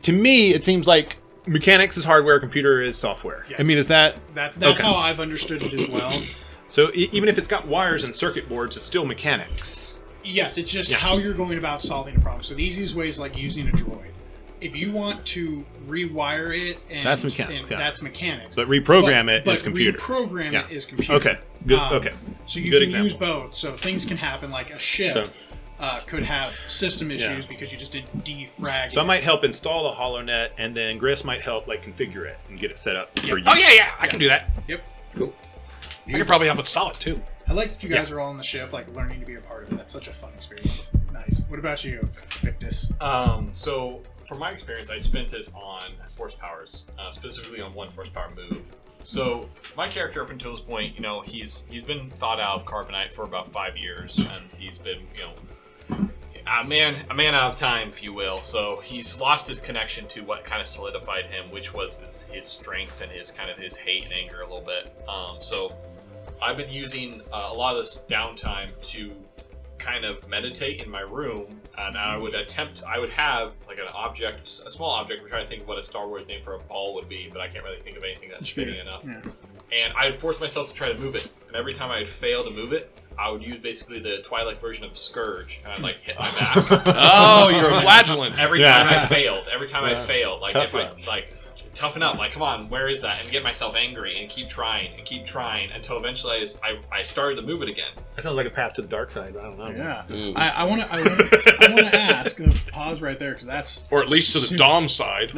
to me it seems like mechanics is hardware, computer is software.
Yes.
I mean, is that
That's
okay.
how I've understood it as well.
So even if it's got wires and circuit boards, it's still mechanics.
Yes, it's just how you're going about solving a problem. So the easiest way is like using a droid. If you want to rewire it, and
That's mechanics, yeah.
that's mechanics.
But reprogram it is
but
computer.
Reprogram
Yeah.
it is computer.
Okay, good. Okay,
So you
good
can
example.
use both. So things can happen, like a ship
So-
could have system issues
Yeah.
because you just didn't defrag
So I
it.
might help install the HoloNet, and then Gris might help like configure it and get it set up for you.
Oh yeah, I can do that.
Yep.
Cool.
I can probably help install it too.
I like that you guys are all on the ship, like learning to be a part of it. That's such a fun experience. Nice. What about you, Victus?
So from my experience, I spent it on force powers, specifically on 1 force power move. So my character up until this point, he's been thought out of carbonite for about 5 years, and he's been, a man out of time, if you will. So he's lost his connection to what kind of solidified him, which was his strength and his kind of his hate and anger a little bit. So I've been using a lot of this downtime to kind of meditate in my room, and I would have like an object, a small object. I'm trying to think of what a Star Wars name for a ball would be, but I can't really think of anything that's fitting enough.
Yeah.
And I would force myself to try to move it, and every time I would fail to move it, I would use basically the Twilight version of Scourge, and I'd like hit my back.
Oh, you're a flagellant.
Every time I failed, like
Tough
if
luck.
I like toughen up, like come on, where is that? And get myself angry and keep trying until eventually I started to move it again.
That sounds like a path to the dark side. I don't know.
Yeah.
Mm.
I want to ask, pause right there, because that's...
Or at least to the Dom side.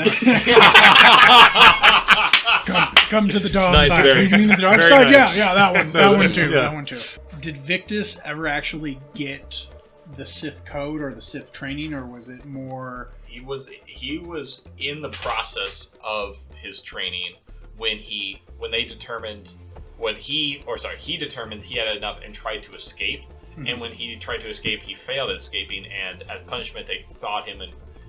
Come to the dog
Nice,
side.
very-
You mean the dark
very
side?
nice.
Yeah, that one. That one too.
Yeah.
That one too. Did Victus ever actually get the Sith code or the Sith training, or was it more?
He was in the process of his training when he determined he had enough and tried to escape. And when he tried to escape, he failed at escaping, and as punishment, they thawed him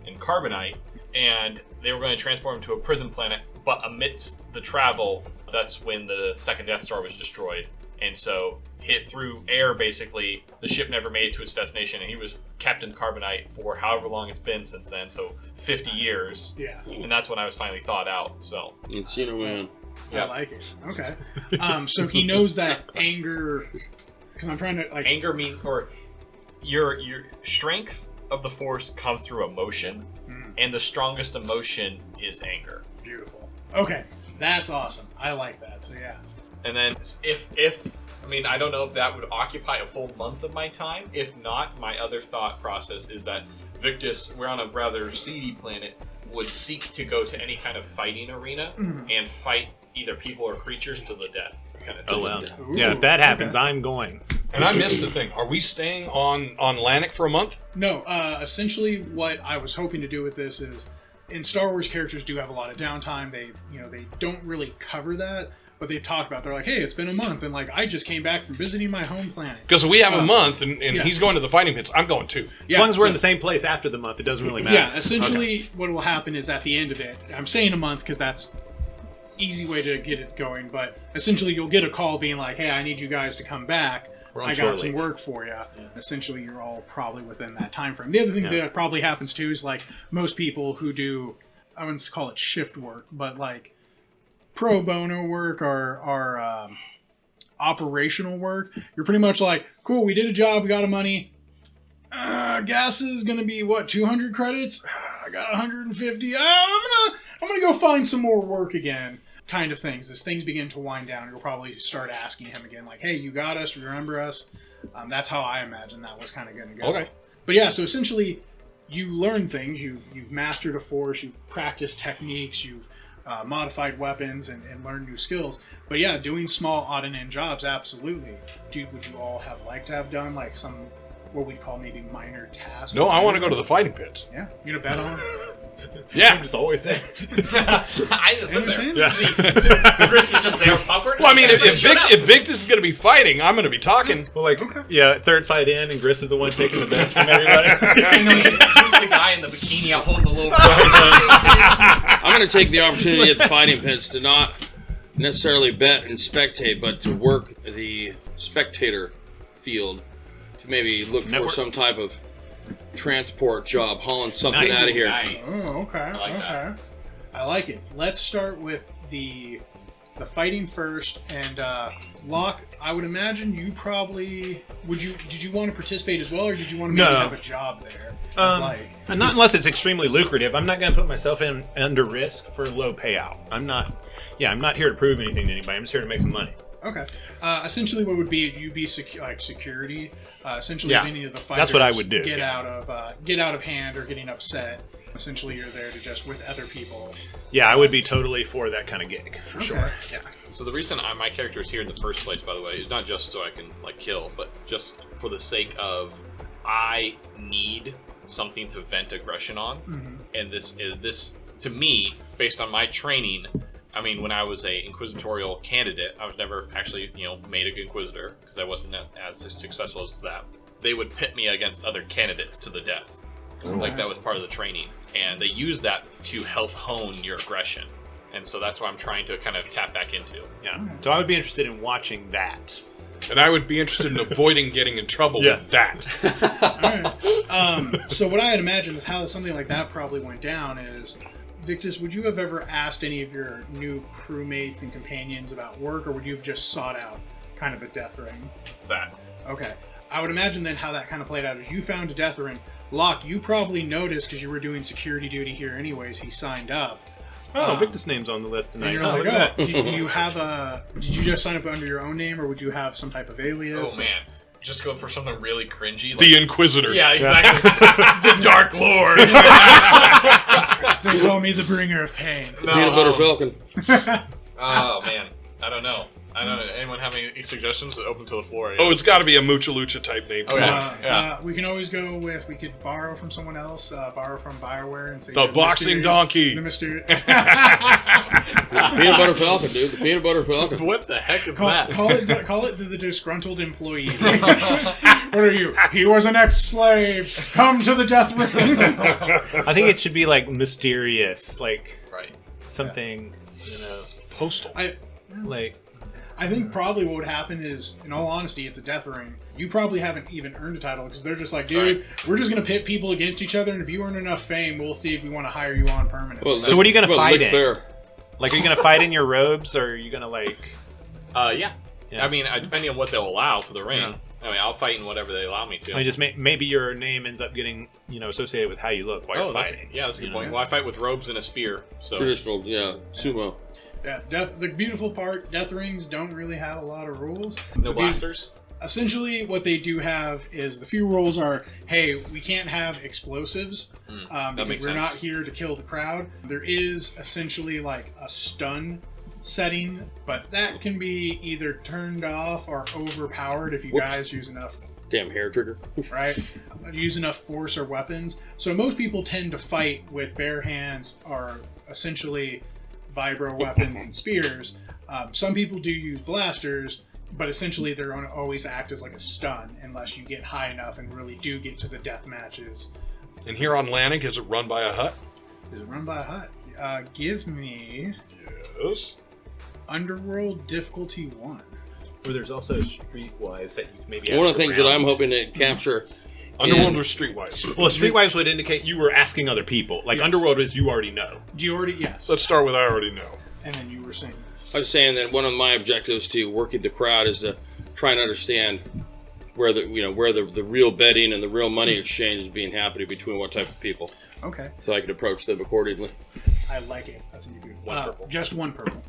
in carbonite, and they were going to transform him to a prison planet. But amidst the travel, that's when the second Death Star was destroyed, and so hit through air. Basically, the ship never made it to its destination, and he was kept in carbonite for however long it's been since then. So 50 years.
Yeah.
And that's when I was finally thawed out. So
It's man.
Yeah.
I like it. Okay. So he knows that anger. Because I'm trying to like.
anger means, or your strength of the Force comes through emotion, and the strongest emotion is anger.
Beautiful. Okay, that's awesome. I like that. So yeah.
And then if I don't know if that would occupy a full month of my time. If not, my other thought process is that Victus, we're on a rather seedy planet, would seek to go to any kind of fighting arena and fight either people or creatures to the death. Kind of thing.
Oh wow.
Ooh,
Yeah, if that happens,
okay.
I'm going.
And I missed the thing. Are we staying on Lannick for a month?
No. Essentially, what I was hoping to do with this is, in Star Wars, characters do have a lot of downtime. They don't really cover that. But they've talked about, they're like, hey, it's been a month, and like I just came back from visiting my home planet.
Because we have a month, and
yeah.
he's going to the fighting pits. I'm going too.
As long as we're in the same place after the month, it doesn't really matter.
Yeah, essentially what will happen is at the end of it, I'm saying a month because that's easy way to get it going, but essentially you'll get a call being like, hey, I need you guys to come back. I got some work for you. Essentially, you're all probably within that time frame. The other thing that probably happens too is like most people who do, I wouldn't call it shift work, but like pro bono work or operational work, you're pretty much like, cool, we did a job, we got a money. Gas is gonna be what, 200 credits? I got 150. I'm gonna go find some more work again. Kind of things. As things begin to wind down, you'll probably start asking him again, like, hey, you got us, remember us? That's how I imagine that was kind of going to go.
Okay.
But yeah, so essentially, you learn things. You've mastered a force. You've practiced techniques. You've modified weapons and learned new skills. But yeah, doing small odd and end jobs, absolutely. Would you all have liked to have done like some, what we'd call maybe minor tasks?
No, I want to go to the fighting pits.
Yeah, you gonna bet on?
Yeah.
I'm just always there.
I just live there.
Yeah.
See, Chris is just there puppering.
Well, I mean, if Victus is going to be fighting, I'm going to be talking.
Well, like, yeah, third fight in, and Gris is the one taking the bets from everybody.
I know, he's the guy in the bikini out holding the little.
I'm going to take the opportunity at the fighting pits to not necessarily bet and spectate, but to work the spectator field to maybe look for some type of transport job, hauling something out of here.
Nice.
Oh, okay.
I like
okay.
that.
I like it. Let's start with the fighting first, and Locke, I would imagine you probably did you want to participate as well, or did you want to maybe have a job there?
And not unless it's extremely lucrative. I'm not going to put myself under risk for low payout. I'm not here to prove anything to anybody. I'm just here to make some money.
Okay. Essentially, what would be you'd be security. Essentially, if any of the fighters
that's what I would do.
Get out of hand or getting upset. Essentially, you're there to just with other people.
Yeah, I would be totally for that kind of gig for sure.
Yeah.
So the reason my character is here in the first place, by the way, is not just so I can kill, but just for the sake of I need something to vent aggression on, and this to me, based on my training. I mean, when I was a inquisitorial candidate, I was never actually, made an inquisitor because I wasn't as successful as that. They would pit me against other candidates to the death. Like that was part of the training, and they use that to help hone your aggression. And so that's what I'm trying to kind of tap back into.
Yeah. So I would be interested in watching that.
And I would be interested in avoiding getting in trouble with that.
All right. So what I had imagined is how something like that probably went down is, Victus, would you have ever asked any of your new crewmates and companions about work, or would you have just sought out kind of a death ring?
That.
Okay. I would imagine then how that kind of played out is you found a death ring. Locke, you probably noticed because you were doing security duty here anyways, he signed up.
Oh, Victus' name's on the list tonight.
And you're like,
look at that.
do you have did you just sign up under your own name, or would you have some type of alias?
Oh man, just go for something really cringy. Like,
The Inquisitor.
yeah, exactly. The Dark Lord.
They call me the bringer of pain.
Peanut butter falcon.
Oh man, I don't know. Anyone have any suggestions? Open to the floor.
Oh, it's got to be a Mucha Lucha type name.
Oh,
Come
yeah.
on.
We can always go with, we could borrow from someone else, borrow from BioWare and say
The
you're
boxing
mysterious-
donkey.
The mysterious.
Peanut butter falcon, dude. The peanut butter falcon.
What the heck is that?
Call it the disgruntled employee. What are you? He was an ex-slave. Come to the death ring.
I think it should be like mysterious, like
Right.
something,
Postal.
I think probably what would happen is, in all honesty, it's a death ring. You probably haven't even earned a title because they're just like, dude, we're just going to pit people against each other, and if you earn enough fame, we'll see if we want to hire you on permanently.
Well,
So what are you gonna fight in?
Fair.
Like, are you gonna fight in your robes, or are you gonna
Yeah. I mean, depending on what they'll allow for the ring.
Yeah.
I mean, I'll fight in whatever they allow me to.
I mean, just maybe your name ends up getting associated with how you look while you're
that's
fighting.
a good point. Well, I fight with robes and a spear, so
Traditional, sumo.
Yeah, the beautiful part, death rings don't really have a lot of rules.
no blasters.
Essentially, what they do have is the few rules are, hey, we can't have explosives because
makes
we're not
sense.
here to kill the crowd. There is essentially like a stun setting, but that can be either turned off or overpowered if you
Whoops.
guys use enough,
Damn hair trigger.
right? Use enough force or weapons. So most people tend to fight with bare hands or essentially vibro weapons and spears. Some people do use blasters, but essentially they're going to always act as like a stun unless you get high enough and really do get to the death matches.
And here on Lannick, is it run by a hut?
Is it run by a hut? Give me
Yes.
Underworld difficulty 1.
Or there's also streetwise that you maybe.
One of
ask
the things that
around.
I'm hoping to capture.
Underworld
And-
or Streetwise?
Well, streetwise would indicate you were asking other people. Like Underworld is you already know.
Do you already? Yes.
Let's start with I already know.
And then you were saying.
I was saying that one of my objectives to working the crowd is to try and understand where the real betting and the real money exchange is being happening between what type of people,
Okay.
so I can approach them accordingly.
I like it. That's what you do.
One purple.
Just one purple.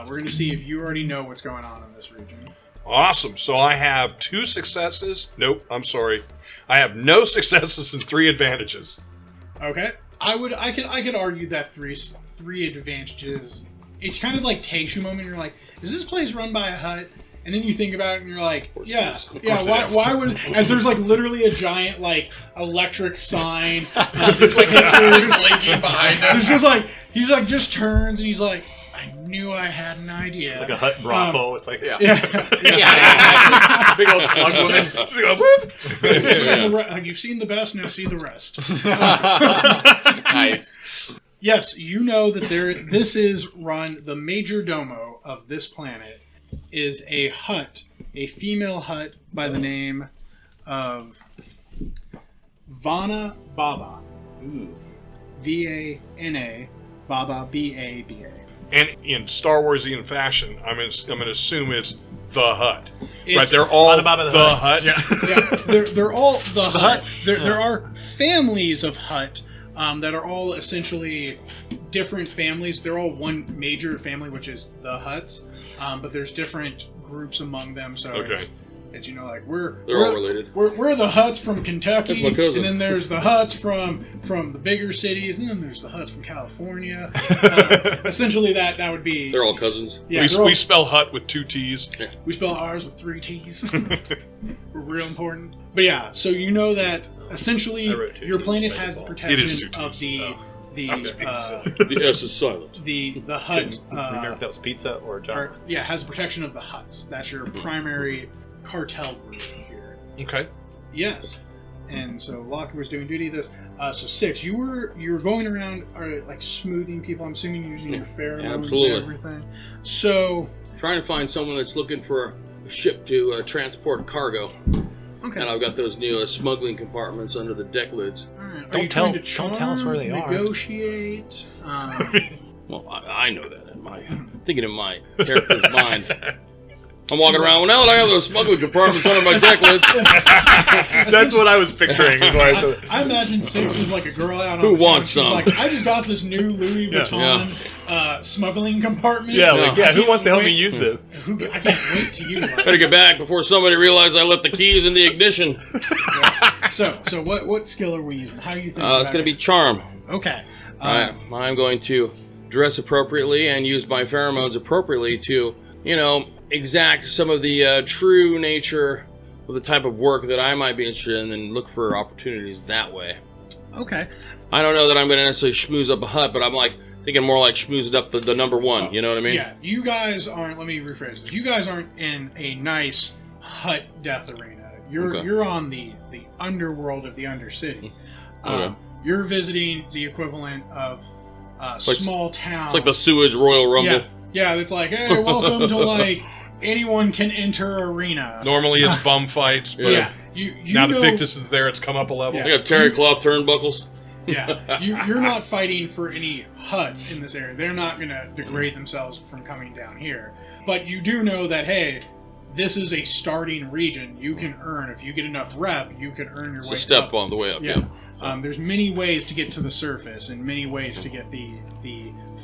We're going to see if you already know what's going on in this region.
Awesome. So I have 2 successes. Nope, I'm sorry. I have no successes and 3 advantages.
Okay. I could argue that three advantages. It kind of like takes you a moment. You're like, is this place run by a hut? And then you think about it, and you're like, yeah.
course it is.
Why would? As there's like literally a giant like electric sign, just like
Blinking behind him.
there's just like he's like just turns and he's like, I knew I had an idea.
Like a hut brothel with like.
Yeah.
Yeah.
Big old slug woman.
You've seen the best, now see the rest.
Nice.
Yes, you know that this is run, the major domo of this planet is a hut, a female hut by the name of Vana Baba. Vana Baba, B-A-B-A.
And in Star Warsian fashion, I'm going to assume it's the Hut.
It's
Right? They're all
Baba
the Hut.
Yeah, they're all the Hut. There are families of Hut that are all essentially different families. They're all one major family, which is the Huts. But there's different groups among them. So
Okay.
it's you know, like
They're all related.
We're the Huts from Kentucky,
That's my cousin.
and then there's the Huts from the bigger cities, and then there's the Huts from California. Essentially, that would be.
They're all cousins.
Yeah, they're all-
We spell Hut with 2 T's.
we spell ours with 3 T's. We're real important. But yeah, so you know that essentially
I wrote 2
your
T's
planet
by
has the
default.
It is
protection
2
of
T's.
the
The S is silent.
the Hut.
Remember if that was pizza or John?
Has the protection of the Huts. That's your primary cartel group here.
Okay.
Yes. And so Locke was doing duty this. So 6, you were going around like smoothing people. I'm assuming using your pheromones
absolutely.
and everything. So
Trying to find someone that's looking for a ship to transport cargo.
okay.
And I've got those new smuggling compartments under the deck lids.
All right. Are
Don't
you
tell-
trying to
don't tell us where they are.
negotiate?
Well, I know that. Thinking in my character's mind. I'm walking around. Well, now that I have those smuggling compartments under my deck lids,
That's what I was picturing. Is why I said
I imagine 6 is like a girl out on
Who
the couch.
wants
She's
some?
like, I just got this new Louis Vuitton smuggling compartment.
yeah,
No.
like, yeah.
I
Who
can't
wants to help me
wait-
use this?
I can't wait to use
better
it.
get back before somebody realizes I left the keys in the ignition.
So what skill are we using? How are you thinking?
It's going to be charm.
okay.
I'm going to dress appropriately and use my pheromones appropriately to, exact some of the true nature of the type of work that I might be interested in and look for opportunities that way.
Okay.
I don't know that I'm going to necessarily schmooze up a hut, but I'm like thinking more like schmoozing up the number one. You know what I mean?
Yeah, you guys aren't. Let me rephrase this. You guys aren't in a nice hut death arena. You're on the underworld of the Undercity.
Okay.
You're visiting the equivalent of small town.
It's like the sewage Royal Rumble.
Yeah. It's like, hey, welcome to like anyone can enter arena.
Normally it's bum fights, but
Yeah. You
now
know,
that Victus is there, it's come up a level.
Yeah.
I got terry cloth turnbuckles.
Yeah, you're not fighting for any huts in this area. They're not going to degrade themselves from coming down here. But you do know that, hey, this is a starting region. You can earn, if you get enough rep, you can earn your
It's
way
a step
up.
on the way up.
Yeah. There's many ways to get to the surface and many ways to get the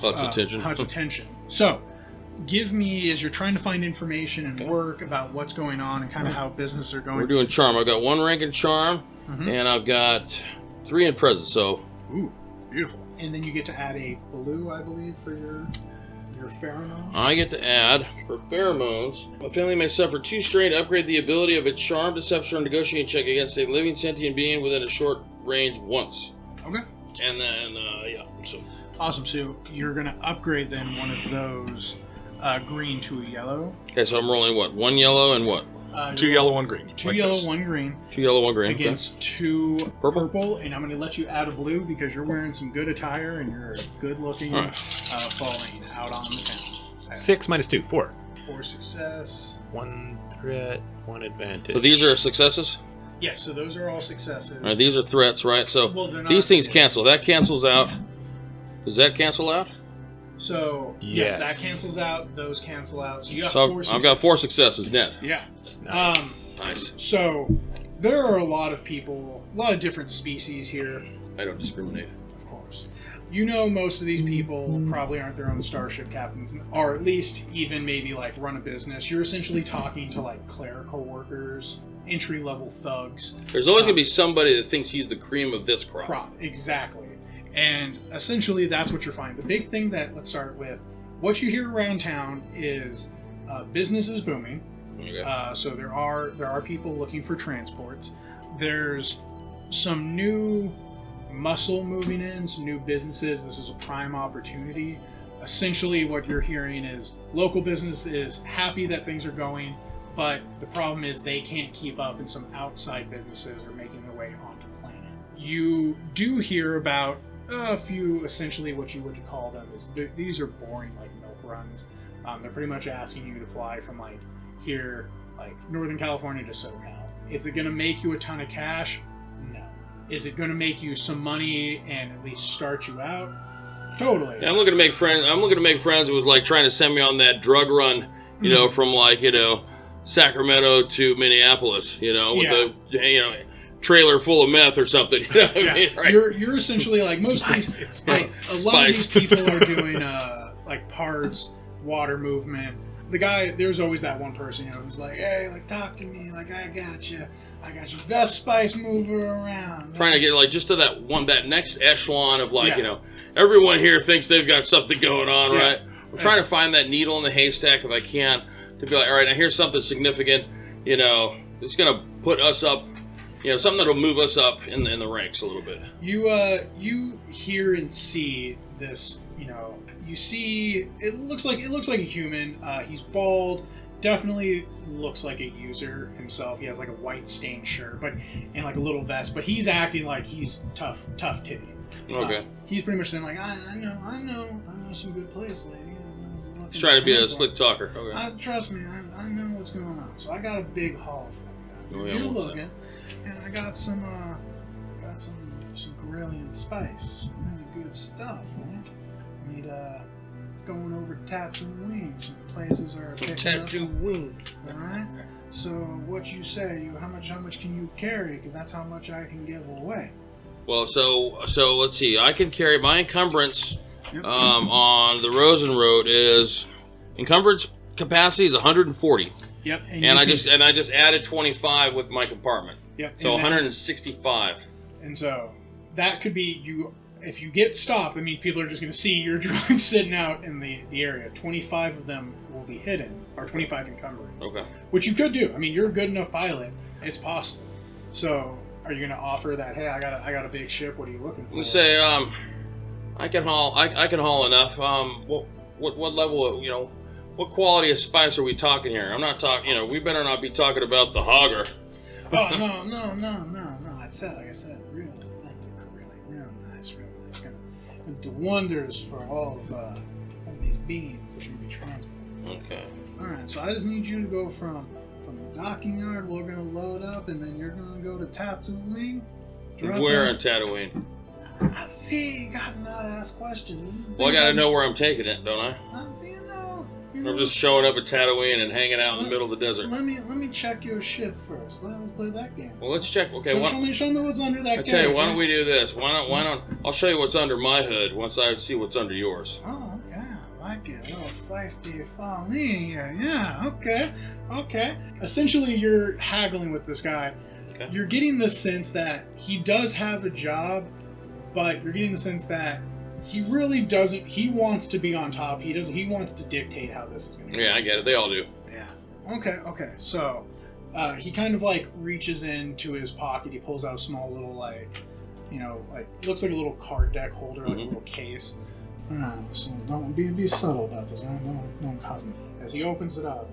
Hut's attention.
Hut's attention. So, give me, as you're trying to find information and work about what's going on and kind of how business are going.
We're doing charm. I've got 1 rank in charm, and I've got 3 in presence. So,
Ooh, beautiful. And then you get to add a blue, I believe, for your pheromones.
I get to add, for pheromones, a family may suffer 2 strain to upgrade the ability of its charm, deception, or negotiating check against a living sentient being within a short range once.
Okay.
And then, so
Awesome. So you're going to upgrade then one of those green to a yellow.
okay, so I'm rolling what? 1 yellow and what?
2 yellow, 1 green.
2
like
yellow,
this.
1 green.
2 yellow, 1 green.
Against 2
Purple?
purple, and I'm going to let you add a blue because you're wearing some good attire and you're a good-looking
All right.
falling out on the town.
6 minus 2, 4.
4 success.
1 threat, 1 advantage.
So these are successes?
Yes, so those are all successes.
All right, these are threats, right? So
Well, they're not-
these things cancel. That cancels out. Does that cancel out?
So yes,
Yes.
that cancels out. Those cancel out. So you got
So
4
I've got 4 successes net.
Yeah.
Nice.
So there are a lot of people, a lot of different species here.
I don't discriminate.
Of course. You know, most of these people probably aren't their own starship captains, or at least even maybe like run a business. You're essentially talking to like clerical workers, entry level thugs.
There's always going to be somebody that thinks he's the cream of this crop.
Exactly. And essentially that's what you're finding. The big thing that, let's start with, what you hear around town is business is booming.
Okay.
So there are people looking for transports. There's some new muscle moving in, some new businesses. This is a prime opportunity. Essentially what you're hearing is local business is happy that things are going, but the problem is they can't keep up and some outside businesses are making their way onto planet. You do hear about a few, essentially what you would call them is these are boring like milk runs. They're pretty much asking you to fly from like here, like Northern California to SoCal. Is it going to make you a ton of cash? No. Is it going to make you some money and at least start you out? Totally.
Yeah, I'm looking to make friends. I'm looking to make friends with like trying to send me on that drug run, you know, from like Sacramento to Minneapolis, with the trailer full of meth or something. You know what I mean? Right?
You're essentially like most of these. A lot of these people are doing like parts, water movement. The guy, there's always that one person, who's like, hey, like talk to me, like I got you, best spice mover around.
Trying to get like just to that next echelon of like, everyone here thinks they've got something going on, right? I'm trying to find that needle in the haystack if I can, to be like, all right, now here's something significant, it's gonna put us up, something that'll move us up in the ranks a little bit.
You hear and see this, you see it looks like a human. He's bald. Definitely looks like a user himself. He has like a white stained shirt, but and like a little vest. But he's acting like he's tough titty.
Okay.
He's pretty much saying like, I know some good place, lady.
He's trying to be a slick talker. Okay.
Trust me, I know what's going on. So I got a big haul for you.
Oh, yeah,
You're looking, and I got some Corellian spice, really good stuff. Man. It's going over to Tatooine. Some places are
Tatooine.
All right. So what you say? How much can you carry? Because that's how much I can give away.
Well, so let's see. I can carry my encumbrance on the Rosen Road is encumbrance capacity is 140.
Yep.
And I just added 25 with my compartment.
Yep.
So 165.
And so that could be you. If you get stopped, that means people are just going to see your drugs sitting out in the area. 25 of them will be hidden, or 25 encumbrance.
Okay.
Which you could do. I mean, you're a good enough pilot. It's possible. So, are you going to offer that? Hey, I got a big ship. What are you looking for?
We say, I can haul enough. What level? What quality of spice are we talking here? I'm not talking. We better not be talking about the hogger.
Oh no! I said, real authentic, real nice. Gonna do wonders for all of these beans that you're gonna be transporting.
Okay.
All right. So I just need you to go from the docking yard. We're gonna load up, and then you're gonna go to Tatooine.
Where in Tatooine?
I see. You got not to ask questions.
Well, I gotta know where I'm taking it, don't I? I'm just showing up at Tatooine and hanging out in the middle of the desert.
Let me check your ship first. Let's play that game.
Well, let's check. Okay,
show me what's under that.
I tell you, why don't we do this? Why don't I'll show you what's under my hood once I see what's under yours.
Oh, okay. I like it. A little feisty faleen here. Yeah. Okay. Essentially, you're haggling with this guy.
Okay.
You're getting the sense that he does have a job, but you're getting the sense that he really doesn't. He wants to be on top. He wants to dictate how this is going to go.
Yeah, I get it. They all do.
Yeah. Okay. So, he kind of like reaches into his pocket. He pulls out a small little looks like a little card deck holder, like a little case. So don't be subtle about this. Don't cause me. As he opens it up,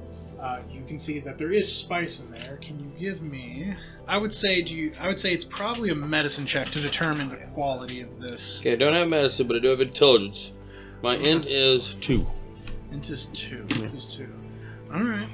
you can see that there is spice in there. Can you give me? I would say it's probably a medicine check to determine the quality of this.
Okay, I don't have medicine, but I do have intelligence. My int is 2.
Int is 2. All right.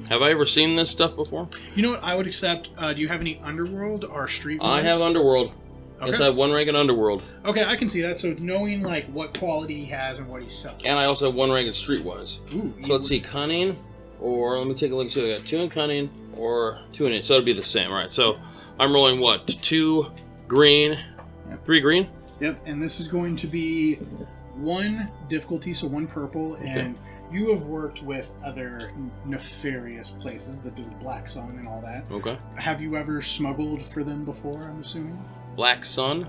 Have I ever seen this stuff before?
You know what? I would accept. Do you have any underworld or street?
I have underworld.
Okay.
Yes, I have 1 rank in underworld.
Okay, I can see that. So it's knowing like what quality he has and what he's selling.
And I also have 1 rank in streetwise.
Ooh.
So let's see, cunning, or let me take a look. See, I got 2 in cunning or 2 in it. So it'll be the same, right? So I'm rolling what? 2 green, 3 green.
Yep. And this is going to be 1 difficulty, so 1 purple, and you have worked with other nefarious places that do the Black Sun and all that.
Okay.
Have you ever smuggled for them before, I'm assuming?
Black Sun?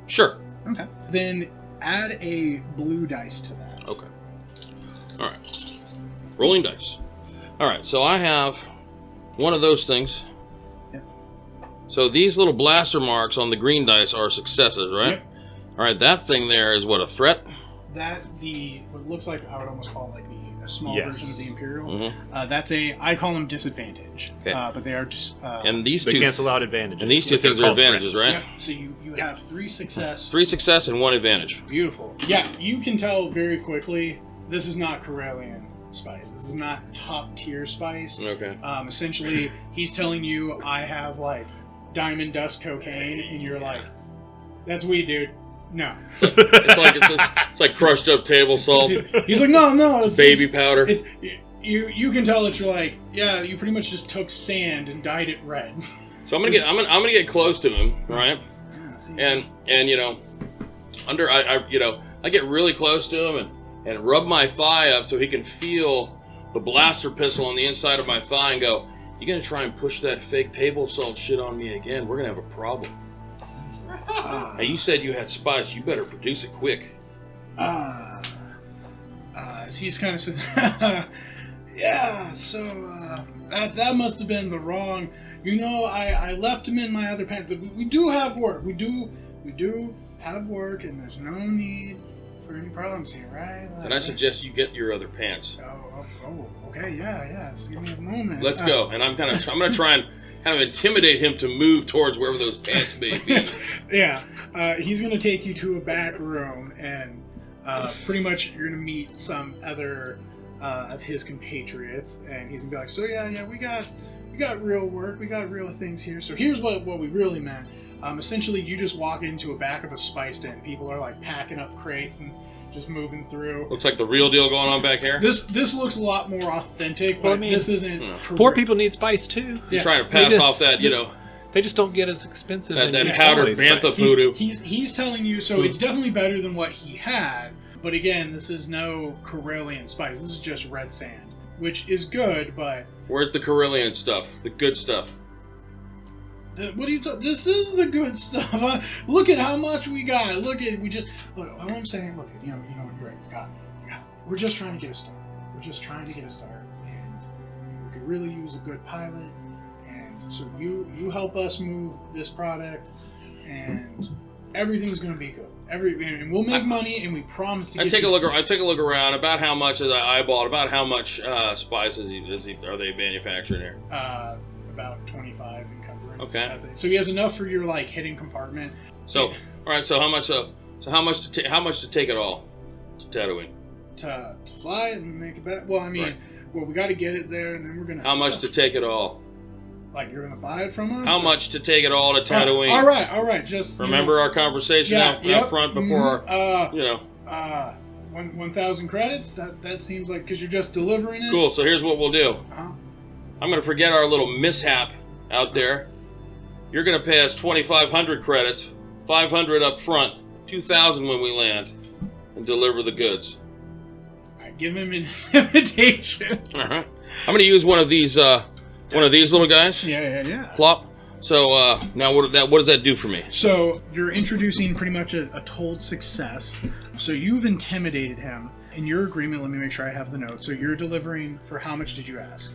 Sure.
Okay. Then add a blue dice to that.
Okay. Alright. Rolling dice. Alright, so I have 1 of those things.
Yep.
So these little blaster marks on the green dice are successes, right?
Yep.
Alright, that thing there is what, a threat?
What looks like, I would almost call it like a small version of the Imperial.
Mm-hmm.
I call them disadvantage.
Okay.
But they are just...
and these
they
two...
cancel out advantages.
And these 2 things are advantages, right?
Yep. So you have 3 success.
3 success and 1 advantage.
Beautiful. Yeah, you can tell very quickly, this is not Corellian spice. This is not top tier spice.
Okay.
Essentially, he's telling you, I have like diamond dust cocaine, and you're like, that's weed, dude. No.
It's like crushed up table salt,
He's like, no, it's
baby powder.
It's you can tell that you're like, yeah, you pretty much just took sand and dyed it red.
So I'm gonna get close to him, right?
Yeah, see.
And you know, I get really close to him and rub my thigh up so he can feel the blaster pistol on the inside of my thigh and go, "You gonna try and push that fake table salt shit on me again? We're gonna have a problem." Now, you said you had spice. You better produce it quick.
He's kind of saying, yeah, so that must have been the wrong. You know, I left him in my other pants. We do have work. We do have work, and there's no need for any problems here, right?
And I suggest you get your other pants.
Oh, okay, yeah. Just give me a moment.
Let's go. And I'm gonna try and kind of intimidate him to move towards wherever those pants may be.
Yeah, he's gonna take you to a back room, and pretty much you're gonna meet some other of his compatriots, and he's gonna be like, so yeah, we got real work, we got real things here. So here's what we really meant. Essentially, you just walk into a back of a spice den. People are like packing up crates and just moving through.
Looks like the real deal going on back here.
This looks a lot more authentic, but
Well, I mean,
this isn't.
Poor people need spice too.
Yeah.
Trying to pass off that, you know,
They just don't get as expensive.
that
in
powdered
quality spice.
bantha voodoo.
He's telling you, so it's definitely better than what he had. But again, this is no Carillion spice. This is just red sand, which is good, but
Where's the Carillion stuff? The good stuff.
what are you talking? This is the good stuff. Look at how much we got. Look, all I'm saying, look, you know, you're right. We got. We're just trying to get a start. And we could really use a good pilot. And so you help us move this product, and everything's gonna be good. And we'll make money, and we promise to.
I take a look around. About how much is I eyeballed? About how much spice are they manufacturing here?
About 25 encumbrance.
Okay.
That's it. So he has enough for your like hidden compartment.
So, all right. So how much? So how much to take it all to Tatooine?
To fly it and make it back. Well, I mean,
Right.
well, we got to get it there, and then we're gonna.
How much
sell
to
it.
take it all?
Like you're gonna buy it from us?
How much to take it all to Tatooine?
All right. Just
Remember our conversation out front before, you know.
1,000 credits. That seems like because you're just delivering it.
Cool. So here's what we'll do.
Uh-huh.
I'm going to forget our little mishap out there. You're going to pay us 2,500 credits, 500 up front, 2,000 when we land, and deliver the goods.
I give him an invitation.
All right. I'm going to use one of these little guys.
Yeah.
Plop. So now what does that do for me?
So you're introducing pretty much a told success. So you've intimidated him. In your agreement, let me make sure I have the note. So you're delivering for how much did you ask?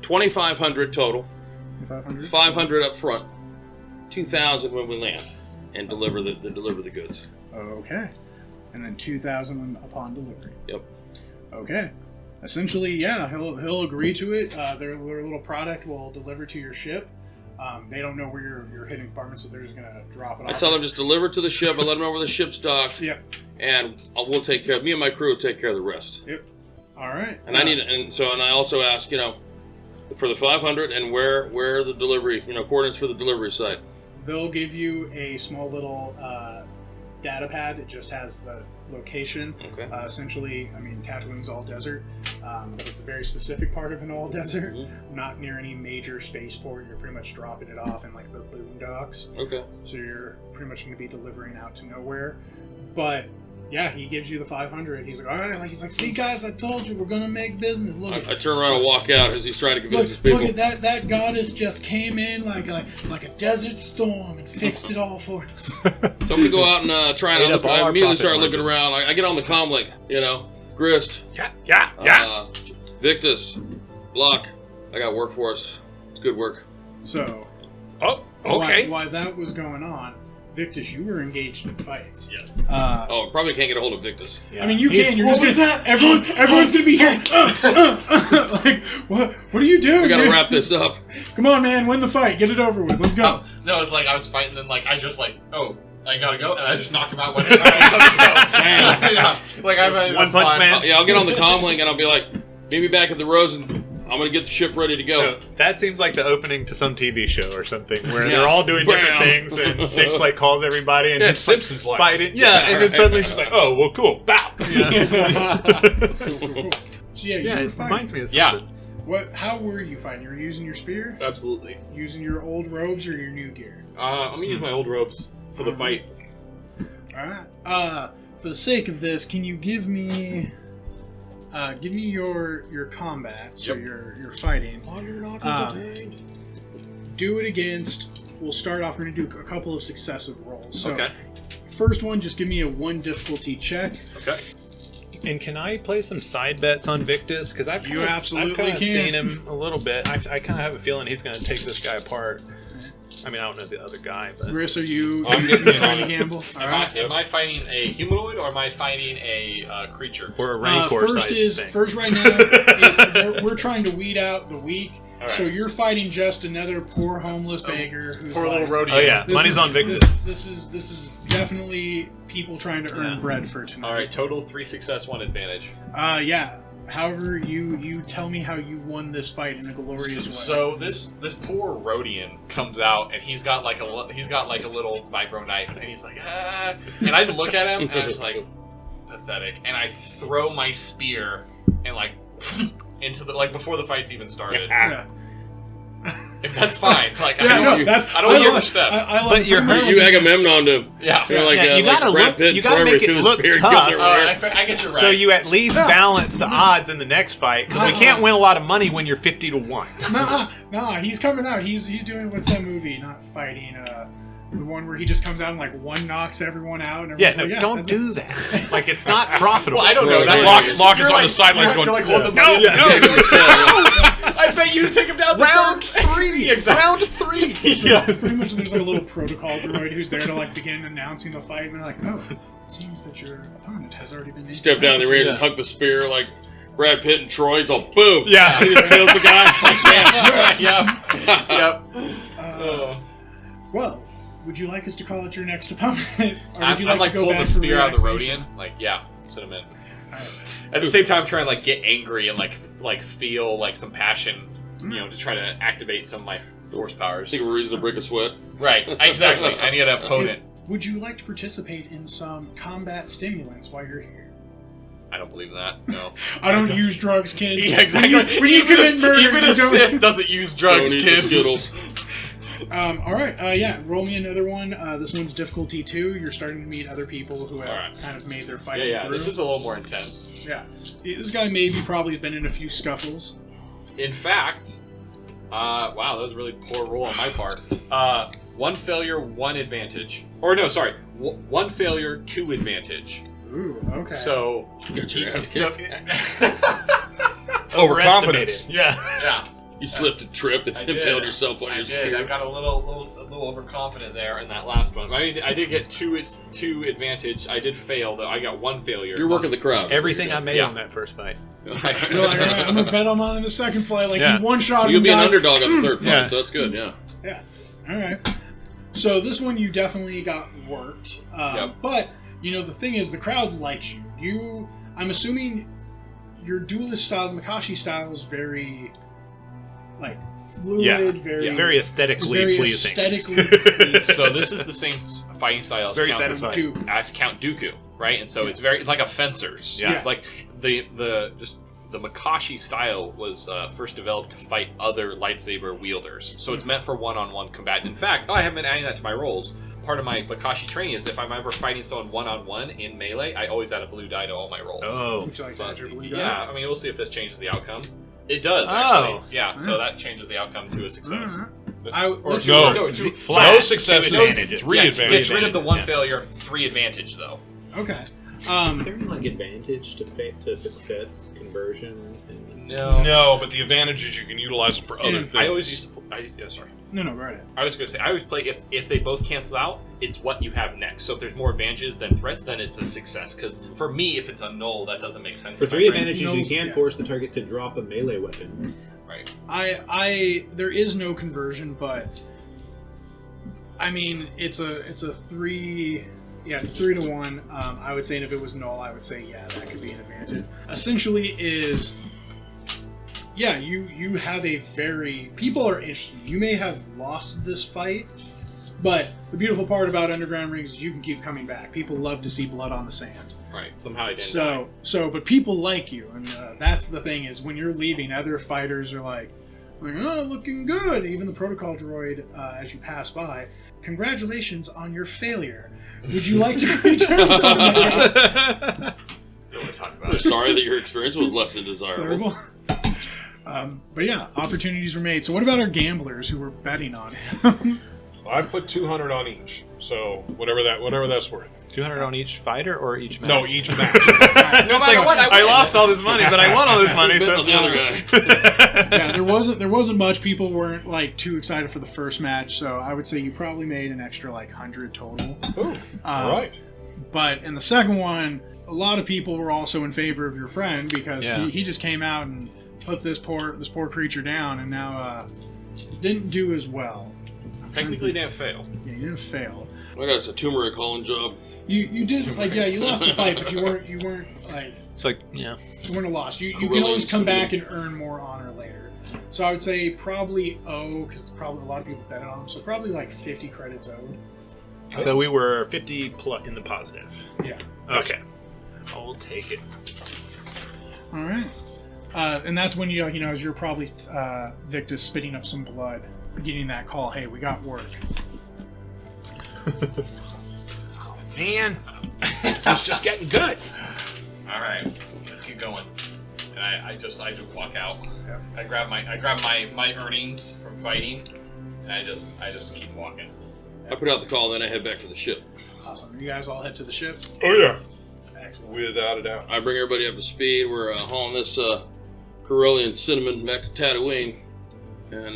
2,500 total.
500.
500 up front. 2,000 when we land, and deliver the goods.
Okay. And then 2,000 upon delivery.
Yep.
Okay. Essentially, yeah, he'll agree to it. Their little product will deliver to your ship. They don't know where your hidden compartment, so they're just gonna drop it off.
I tell them just deliver to the ship. I let them know where the ship's docked.
Yep.
And we'll take care. Me and my crew will take care of the rest.
Yep. All right.
And I also ask, you know, for the 500 and where the delivery, you know, coordinates for the delivery site.
They'll give you a small little data pad. It just has the location.
Okay.
Essentially, I mean, Tatooine's all desert, but it's a very specific part of an all desert, not near any major spaceport. You're pretty much dropping it off in like the boondocks.
Okay.
So you're pretty much going to be delivering out to nowhere. But yeah, he gives you the 500. He's like, all right. He's like, see, guys, I told you we're going to make business. Look,
I turn around and walk out as he's trying to convince his people.
look at that goddess just came in like a desert storm and fixed it all for us.
So I'm going to go out and try and look. I immediately start looking around. I get on the comlink, you know, Grist.
Yeah.
Victus. Block. I got work for us. It's good work.
So,
Oh, okay.
While that was going on, Victus, you were engaged in fights.
Yes.
Probably can't get a hold of Victus.
I mean, you can. You're just gonna. Everyone's gonna be here. Like, what are you doing?
We got to
dude?
wrap this up.
Come on, man. Win the fight. Get it over with. Let's go.
No, it's like I was fighting, and like I just like, oh, I gotta go, and I just knock him out one hit. Yeah, like I've had
One punch man.
Yeah, I'll get on the comlink and I'll be like, meet me back at the Rose, and I'm gonna get the ship ready to go.
No, that seems like the opening to some TV show or something, where
Yeah.
they're all doing different
Bam.
things, and Six like calls everybody and
Yeah,
just
Simpsons like
fighting. Yeah, and then suddenly she's like, "Oh, well, cool, bow." Yeah,
So yeah,
yeah,
you were
it
fighting.
reminds me of
Yeah.
something.
How were you fighting? You were using your spear,
Absolutely.
using your old robes, or your new gear?
I'm gonna use my old robes for the fight.
All right. For the sake of this, can you give me your combat? So
Yep.
your fighting.
Oh, you're not
entertained. Do it against. We'll start off. We're gonna do a couple of successive rolls. So
Okay.
first one, just give me a 1 difficulty check.
Okay.
And can I play some side bets on Victus? Because I've
You
kinda,
absolutely
I've kinda
can.
seen him a little bit. I kind of have a feeling he's going to take this guy apart. I mean, I don't know the other guy, but
Chris, are you
I'm getting in
trying
on
to
it.
gamble? All
Am
right.
I fighting a humanoid or am I fighting a creature?
or a Rancor
First
size thing.
first right now is we're trying to weed out the weak.
All right.
So you're fighting just another poor homeless beggar who's
Poor
like,
little rodeo.
Oh yeah,
This
money's
is-
on Victus.
This is definitely people trying to earn
Yeah.
bread for tonight.
All right, total 3 success, 1 advantage.
Yeah. However, you tell me how you won this fight in a glorious way.
So this poor Rhodian comes out and he's got like a little vibro knife and he's like and I look at him and I'm just like pathetic and I throw my spear and like into the before the fight's even started.
Yeah.
If that's fine, like
Yeah, no,
you-
that's,
I don't want to
love-
overstep.
I love
But
it.
you're
Pretty much
You
like-
Agamemnon to
Yeah.
you know, like,
Yeah, you
like
gotta
Brad
look-
Pitt
you gotta
threw
make it
through the
look
spear and
tough.
killed their warrior.
I guess you're right.
So you at least balance the odds in the next fight, because we can't win a lot of money when you're 50-1.
Nah, he's coming out. He's doing what's that movie? Not fighting. The one where he just comes out and like one knocks everyone out. And
Yeah,
everyone's
no,
like,
don't
that's
do that. Like, it's not profitable.
Well, I don't know.
Right,
That
right.
Lock is
you're
on the sidelines going,
You're like holding the
No,
money.
no.
I bet you take him down the
Round
third.
3!
Exactly.
Round 3!
Yes.
Pretty much, there's like a little protocol droid who's there to like begin announcing the fight, and they're like, "Oh, it seems that your opponent has already been."
Step down the ring and huck the spear like Brad Pitt and Troy. It's all boom.
Yeah.
He just kills the guy.
Yep.
Well, would you like us to call out your next opponent, or would
I'm
you like
like
to go
pulling the
back for
spear out of the
relaxation?
Rhodian. Like, yeah, send him in. At the same time, trying to like get angry and like feel like some passion, to try to activate some of my force powers.
Think of a reason to break a sweat.
Right, exactly. I need an opponent.
Would you like to participate in some combat stimulants while you're here?
I don't believe in that. No.
I don't use drugs, kids.
Yeah, exactly.
When you commit murder,
even
you
a
don't-
Sith doesn't use drugs,
Don't eat the
kids.
Skittles.
All right, yeah. Roll me another one. This one's difficulty 2. You're starting to meet other people who have
Alright.
kind of made their
Yeah,
fighting
yeah.
through.
This is a little more intense.
Yeah, this guy probably been in a few scuffles.
In fact, wow, that was a really poor roll on my part. 1 failure, 1 advantage. Or no, sorry, 1 failure, 2 advantage.
Ooh, okay.
So,
Get your ass
so
kicked.
Overconfidence.
Yeah.
yeah,
You slipped and tripped and
I did.
impaled yourself on
I
your
did. I
spear.
got a little overconfident there in that last one. I did get 2 advantage. I did fail though. I got 1 failure.
You're working the crowd.
Everything I made
Yeah.
on that first fight.
You're like, all right, I'm gonna bet I'm on in the second fight. Like
Yeah.
he one shot
You'll
him.
be an
guys.
underdog on the third fight,
Yeah.
so that's good. Yeah.
Yeah. All right. So this one you definitely got worked.
Yep.
But the thing is, the crowd likes you. I'm assuming your duelist style, the Makashi style, is very like fluid,
Yeah.
very
It's very aesthetically
very
pleasing.
aesthetically pleasing.
So this is the same fighting style as
Very
Count,
satisfying.
Duke.
as Count Dooku, right? And so it's very like a fencer's.
Yeah.
Like the Makashi style was first developed to fight other lightsaber wielders. So it's meant for one-on-one combat. In fact, I haven't been adding that to my rolls. Part of my Makashi training is if I'm ever fighting someone one-on-one in melee, I always add a blue die to all my rolls.
Oh.
Would you like
So,
to add your blue die?
yeah, I mean, we'll see if this changes the outcome. It does, actually.
Oh.
Yeah, so that changes the outcome to a success.
Let's
No.
see.
So,
Flat.
No successes,
Two advantages.
3
yeah,
advantages.
Gets rid of the 1
Yeah.
failure, 3 advantage, though.
Okay.
Is there any like advantage to success conversion?
No, but the advantage is you can utilize them for other
And
things.
I always used to. Sorry.
No, go right ahead.
I was going to say, I always play if they both cancel out, it's what you have next. So if there's more advantages than threats, then it's a success. Because for me, if it's a null, that doesn't make sense.
For
in my
3
brain.
advantages, you
knows-
can
yeah.
force the target to drop a melee weapon.
Right.
There is no conversion, but I mean it's a 3. Yeah, it's 3 to 1. I would say, and if it was null, I would say, yeah, that could be an advantage. Essentially, is yeah, you have a very... People are interested. You may have lost this fight, but the beautiful part about Underground Rings is you can keep coming back. People love to see blood on the sand.
Right. Somehow I didn't die.
But people like you, and that's the thing is when you're leaving, other fighters are like, oh, looking good. Even the protocol droid, as you pass by, congratulations on your failure. Would you like to return someday?
Don't want to talk about
We're
it.
sorry that your experience was less than desirable.
But yeah, opportunities were made. So what about our gamblers who were betting on him?
I put 200 on each, so whatever that's worth.
200 on each fighter or each match?
No, each match.
No matter what, I
I
win.
lost all this money, but I won all this money.
Bet
So
on the other guy.
Yeah, there wasn't much. People weren't like too excited for the first match, so I would say you probably made an extra like 100 total.
Ooh, all right.
But in the second one, a lot of people were also in favor of your friend because he just came out and put this poor creature down, and now didn't do as well.
Technically didn't fail.
Yeah, you didn't fail.
I got us a turmeric hauling job.
You did like you lost the fight, but you weren't like
It's like, yeah.
you weren't a loss. You can always come back and earn more honor later. So I would say probably because probably a lot of people betted on him. So probably like 50 credits owed.
So we were 50 plus in the positive.
Yeah.
Okay. I'll take it.
All right. And that's when you as you're probably Victus spitting up some blood, getting that call. Hey, we got work.
Man, it's just getting good.
All right, let's keep going. And I just walk out. I grab my earnings from fighting, and I just keep walking.
I put out the call, then I head back to the ship.
Awesome. You guys all head to the ship.
Oh yeah,
Excellent.
without a doubt.
I bring everybody up to speed. We're hauling this Corellian cinnamon back to Tatooine, and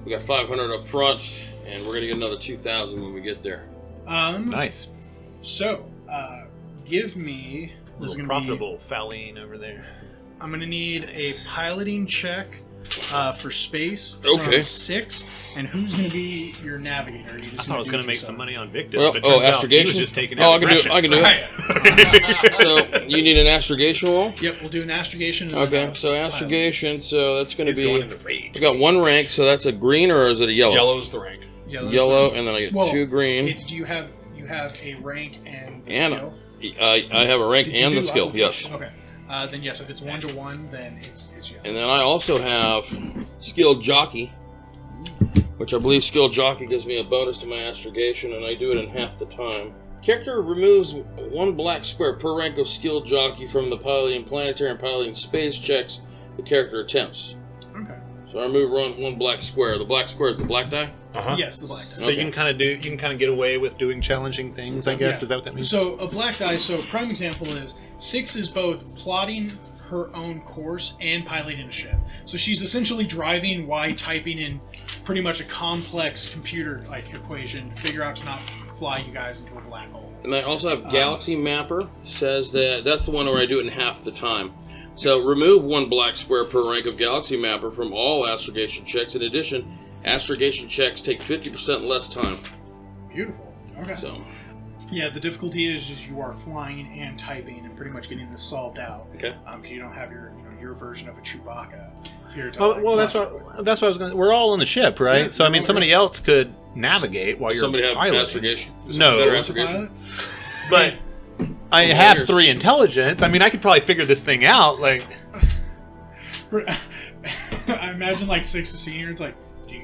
we got 500 up front, and we're gonna get another 2,000 when we get there.
Nice.
So, give me. This is
Little
going to be.
profitable faleen over there.
I'm going to need a piloting check for space
Okay.
from 6. And who's going to be your navigator?
I thought I was going to make some money on Victus,
Well,
but it turns out he was
astrogation?
just taking
Oh,
out
I can do it. So you need an astrogation roll?
Yep, we'll do an astrogation. And
Okay,
then,
so astrogation, so that's going to
He's going
be.
into rage.
We got one rank, so that's a green, or is it a yellow?
Yellow's the rank.
Yellow, and then I get 2 green.
It's, you have a rank and the
And
skill.
I have a rank
Did you
and the
do
skill,
other-
yes.
Okay. Then yes, if it's 1-to-1, then it's yellow.
And then I also have skilled jockey, which I believe skilled jockey gives me a bonus to my astrogation, and I do it in half the time. Character removes 1 black square per rank of skilled jockey from the piloting planetary and piloting space checks the character attempts.
Okay.
So I remove 1 black square. The black square is the black die?
Uh-huh.
Yes, the black die.
So you can kind of get away with doing challenging things, I guess.
Yeah.
Is that what that means?
So a black die. So prime example is 6 is both plotting her own course and piloting a ship. So she's essentially driving while typing in pretty much a complex computer like equation to figure out to not fly you guys into a black hole.
And I also have Galaxy Mapper. Says that that's the one where I do it in half the time. So remove 1 black square per rank of Galaxy Mapper from all astrogation checks. In addition, astrogation checks take 50% less time.
Beautiful. Okay.
So
Yeah, the difficulty is just you are flying and typing and pretty much getting this solved out.
okay.
Because you don't have your version of a Chewbacca here to.
Oh,
like,
well, that's
watch
what I was going to... We're all on the ship, right?
Yeah,
so, I mean,
we're all
somebody else could navigate while you're
Somebody have
piloting.
astrogation.
No.
Better
the
astrogation.
pilot.
But I have 3 intelligence. I mean, I could probably figure this thing out. Like,
I imagine like 6 is senior. It's like, do you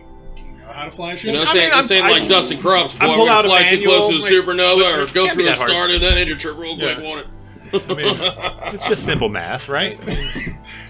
know how to fly a ship?
You know,
I
saying,
mean,
saying
I'm-
like Dustin Crops, boy,
I
we're
pull
gonna
out a
fly too
manual,
close to the
like,
supernova or
it
go
can't be
through a
that hard.
star and then enter trip real quick,
Yeah.
won't it?
I mean, it's just simple math, right?
Yeah, it's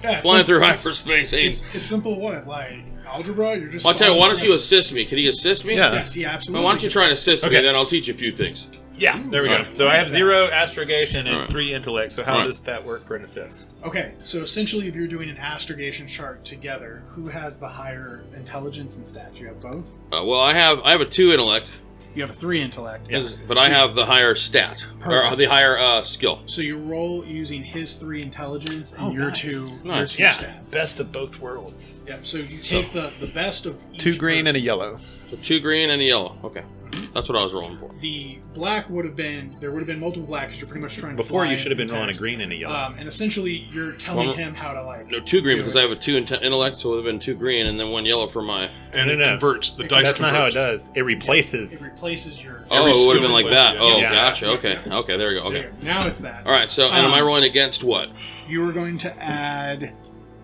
Flying
simple-
through
it's-
hyperspace ain't.
It's simple. What like algebra? You're just.
I'll tell you, why don't
solving
you assist me? Can he assist me?
Yeah.
Yes, he absolutely.
Well, why don't you try and assist me,
Okay.
and then I'll teach you a few things.
Yeah, there we go.
Alright.
So I have 0 astrogation and
Alright.
3 intellect. So how
Alright.
does that work for an assist?
Okay, so essentially, if you're doing an astrogation chart together, who has the higher intelligence and stats? You have both.
Well, I have a 2 intellect,
You have a 3 intellect.
but I have the higher stat or
Perfect.
the higher skill.
So you roll using his 3 intelligence and
Oh,
your
nice.
2
Nice.
your
Yeah,
2 stat.
best of both worlds.
Yep. So you take the best of each
2 green
person.
and a yellow.
So 2 green and a yellow. Okay. That's what I was rolling for.
The black would have been multiple black because you're pretty much trying to
Before
fly
you should have been
and
rolling a
text.
green and a yellow.
And essentially, you're telling him how to like.
No, 2 green
do
because
it.
I have a 2 intellect, so it would have been 2 green and then 1 yellow for my.
And
No,
it
no.
converts. The dice
That's not how it
convert.
does. It replaces.
It replaces your.
Oh,
Every
it would have been
skill
like that.
replaces-
Oh,
yeah.
gotcha. Okay, okay, there you go. Okay.
Now it's that.
All right. So, and am I rolling against what?
You are going to add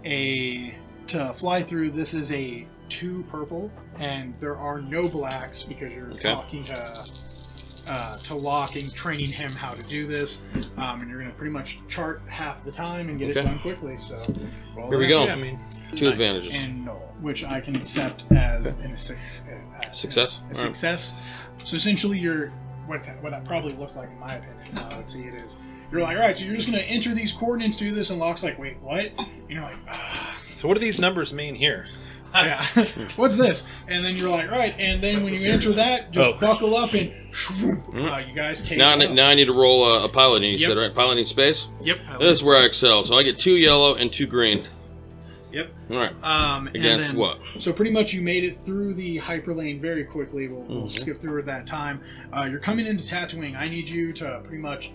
to fly through. This is a 2 purple, and there are no blacks because you're talking to Locke and training him how to do this. And you're going to pretty much chart half the time and get it done quickly. So
Here we go.
Yeah, I mean,
2 advantages.
And null, which I can accept as
Success?
A success. So essentially, you're what that probably looks like in my opinion. Let's see, it is. You're like, all right, so you're just going to enter these coordinates, do this, and Locke's like, wait, what? And you're like,
so what do these numbers mean here?
yeah, what's this? And then you're like, right, and then when you enter that, just buckle up and you guys take
Now,
off.
now I need to roll a piloting. You
Yep.
said right, piloting space.
Yep.
This is where I excel. So I get 2 yellow and 2 green.
Yep.
All right.
And
Against
then,
what?
So pretty much you made it through the hyperlane very quickly. We'll skip through it that time. You're coming into Tatooine. I need you to pretty much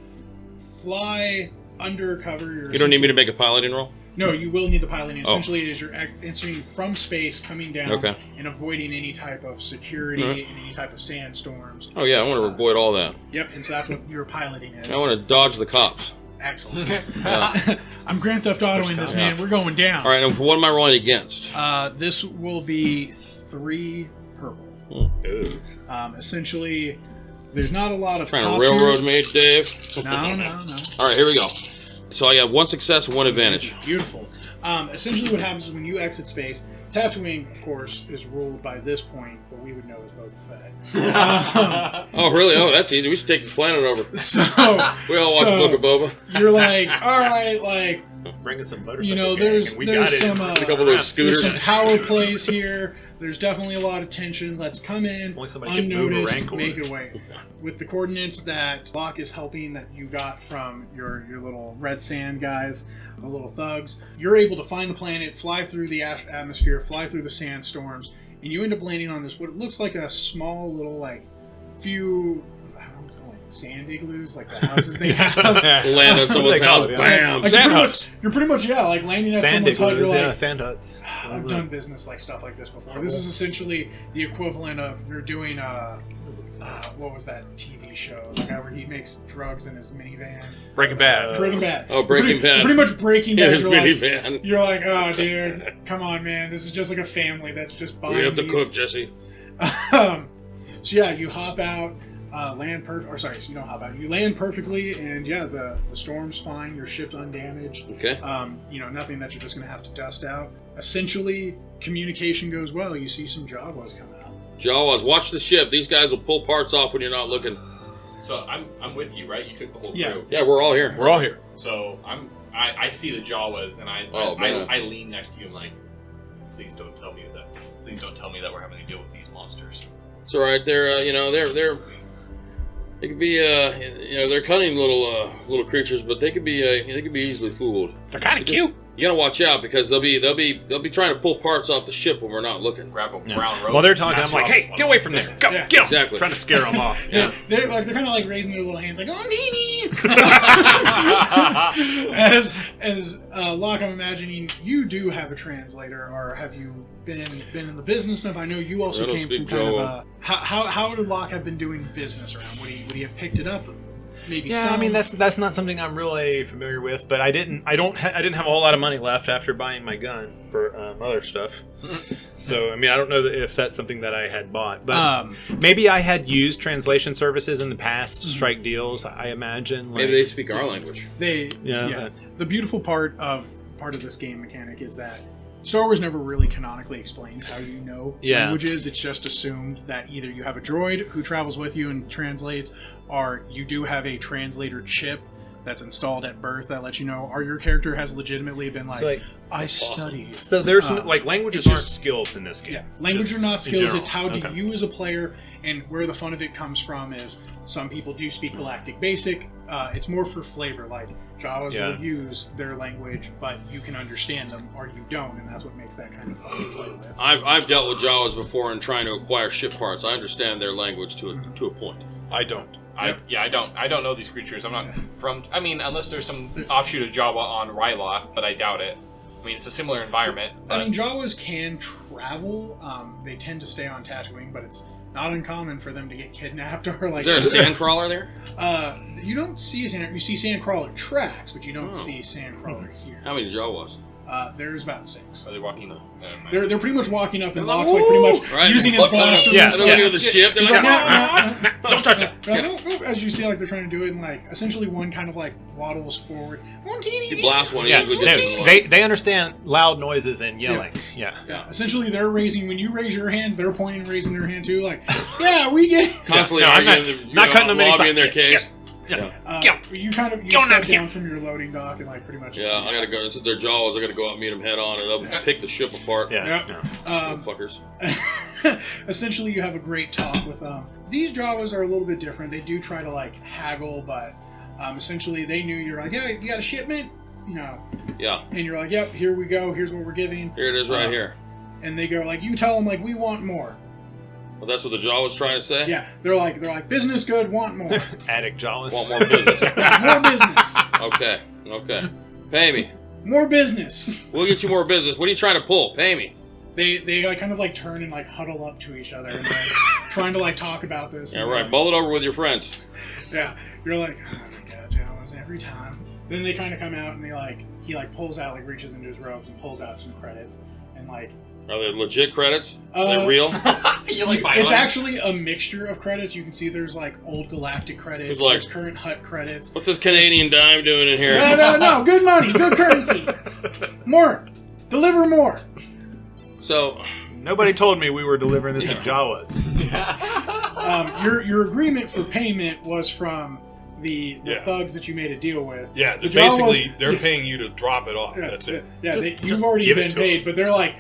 fly under cover.
You don't need me to make a piloting roll?
No, you will need the piloting.
Oh.
Essentially, it is you're entering from space, coming down, and avoiding any type of security and any type of sandstorms.
Oh, yeah, I want to avoid all that.
Yep, and so that's what your piloting is.
I want to dodge the cops.
Excellent. I'm Grand Theft Autoing this, man. We're going down.
All right, and what am I rolling against?
This will be 3 purple. Essentially, there's not a lot of
Trying to
cops
railroad
here.
me, Dave?
No.
All right, here we go. So I got 1 success and 1 advantage.
Beautiful. Essentially, what happens is when you exit space, Tatooine, of course, is ruled by this point what we would know as Boba Fett.
Oh, really? Oh, that's easy. We should take this planet over.
So
We all watch Book of Boba.
you're like, all right, like,
Bring us some butter.
you know, there's some
A couple of those
there's
scooters.
some power plays here. There's definitely a lot of tension. Let's come in
Only somebody can move a
unnoticed,
Rancor.
make it away. With the coordinates that Locke is helping that you got from your little red sand guys, the little thugs, you're able to find the planet, fly through the atmosphere, fly through the sandstorms, and you end up landing on this what it looks like a small little like few sand igloos, like the houses they have.
Land on someone's
They call
house.
it, yeah.
Bam!
Like, you're pretty much like landing at
Sand
someone's hut. You're
igloos,
like,
yeah, sand huts.
I've done business like stuff like this before. This is essentially the equivalent of you're doing what was that TV show? The guy where he makes drugs in his minivan.
Breaking Bad.
Breaking Bad.
Oh, Breaking Bad.
Pretty much Breaking
In
Bad.
his minivan.
You're like, oh, dude, come on, man. This is just like a family that's just buying
We have to
these.
cook, Jesse.
So yeah, you hop out, land perfect. Or sorry, so you don't hop out. You land perfectly, and yeah, the storm's fine. Your ship's undamaged.
Okay.
Nothing that you're just gonna have to dust out. Essentially, communication goes well. You see some Jawas come out.
Jawas, watch the ship. These guys will pull parts off when you're not looking.
So I'm with you, right? You took the whole
Yeah.
crew.
Yeah, we're all here.
We're all here.
So I see the Jawas and
Oh, man.
I lean next to you and like, please don't tell me that we're having to deal with these monsters.
It's all right. They're they could be they're cunning little creatures, but they could be easily fooled.
They're kind of cute.
You gotta watch out because they'll be trying to pull parts off the ship when we're not looking.
Grab a brown robe.
While they're talking,
mash
I'm like,
off
hey,
one
get
of
away
them.
from there. Go,
Yeah.
get 'em.
Exactly.
Trying to scare them off.
Yeah, they're kind of like raising their little hands, like "Oh, Nini." As Locke, I'm imagining you do have a translator, or have you been in the business enough? I know you also
I don't
came from
speak
kind of
Jawa.
how did Locke have been doing business around? Would he have picked it up? Maybe.
Yeah,
some?
I mean that's not something I'm really familiar with, but I didn't have a whole lot of money left after buying my gun for other stuff. So I mean I don't know if that's something that I had bought, but maybe I had used translation services in the past to strike deals. I imagine like,
Maybe they speak our language.
Yeah. The beautiful part of this game mechanic is that Star Wars never really canonically explains how you know languages. It's just assumed that either you have a droid who travels with you and translates, or you do have a translator chip that's installed at birth that lets you know your character has legitimately been like, I studied.
So there's like languages aren't skills in this game.
Yeah, language
Just
are not
in
skills.
general.
It's how do
Okay.
you as a player, and where the fun of it comes from is some people do speak Galactic Basic. It's more for flavor. Like Jawas
Yeah.
will use their language, but you can understand them or you don't, and that's what makes that kind of fun to play with.
I've dealt with Jawas before and trying to acquire ship parts. I understand their language to a point.
I don't.
I don't know these creatures. I'm not from. I mean, unless there's some offshoot of Java on Ryloth, but I doubt it. I mean, it's a similar environment.
I
But
mean, Jawas can travel. They tend to stay on Tatooine, but it's not uncommon for them to get kidnapped or like.
Is there a sandcrawler there?
You don't see a sand. You see sandcrawler tracks, but you don't see sandcrawler here.
How many Jawas?
There's about 6.
are they walking?
They're pretty much walking up in locks, like pretty much
Right.
using his
Look,
blaster.
Yeah,
He's
they're looking at the ship. They're
he's
like,
like,
Don't touch it.
As you see, like they're trying to do it, and like essentially one kind of like waddles forward. One teeny.
you blast one,
Yeah,
usually gets
no,
in the
they understand loud noises and yelling. Yeah.
Yeah, essentially they're raising. When you raise your hands, they're pointing and raising their hand too. Like, yeah, we get.
constantly
No, I'm
arguing,
not cutting them any
lobbying their
slack.
case.
You kind of
Go
step
now,
down from your loading dock and like pretty much.
Yeah, I gotta go. Since they're Jawas, I gotta go out and meet them head on, and they'll pick the ship apart.
Yeah.
Yeah.
Fuckers.
Essentially, you have a great talk with them. These Jawas are a little bit different. They do try to like haggle, but essentially they knew you're like, yeah, you got a shipment, you know,
Yeah.
and you're like, yep, here we go. Here's what we're giving.
Here it is, right here.
And they go like, you tell them like, we want more.
Well, that's what the Jawas trying to say.
Yeah, they're like business good, want more.
Attic Jawas.
Want more business?
More business.
Okay. Okay. Pay me.
More business.
We'll get you more business. What are you trying to pull? Pay me.
They like kind of like turn and like huddle up to each other and like trying to like talk about this.
Yeah,
and,
right.
like,
Mull it over with your friends.
Yeah, you're like, oh my god, Jawas every time. Then they kind of come out and he pulls out, like reaches into his robes and pulls out some credits and like.
Are they legit credits? Are they real?
You like
It's actually a mixture of credits. You can see there's like old galactic credits,
It's like-
there's current hut credits.
What's this Canadian dime doing in here?
No, good money, good currency. More, deliver more.
So,
Nobody told me we were delivering this in Jawas.
Your agreement for payment was from the
Yeah.
thugs that you made a deal with.
Yeah,
The Jawas-
basically, they're paying you to drop it off.
Yeah,
That's it.
Yeah,
Just
you've already
give it
been
to
paid, but they're like,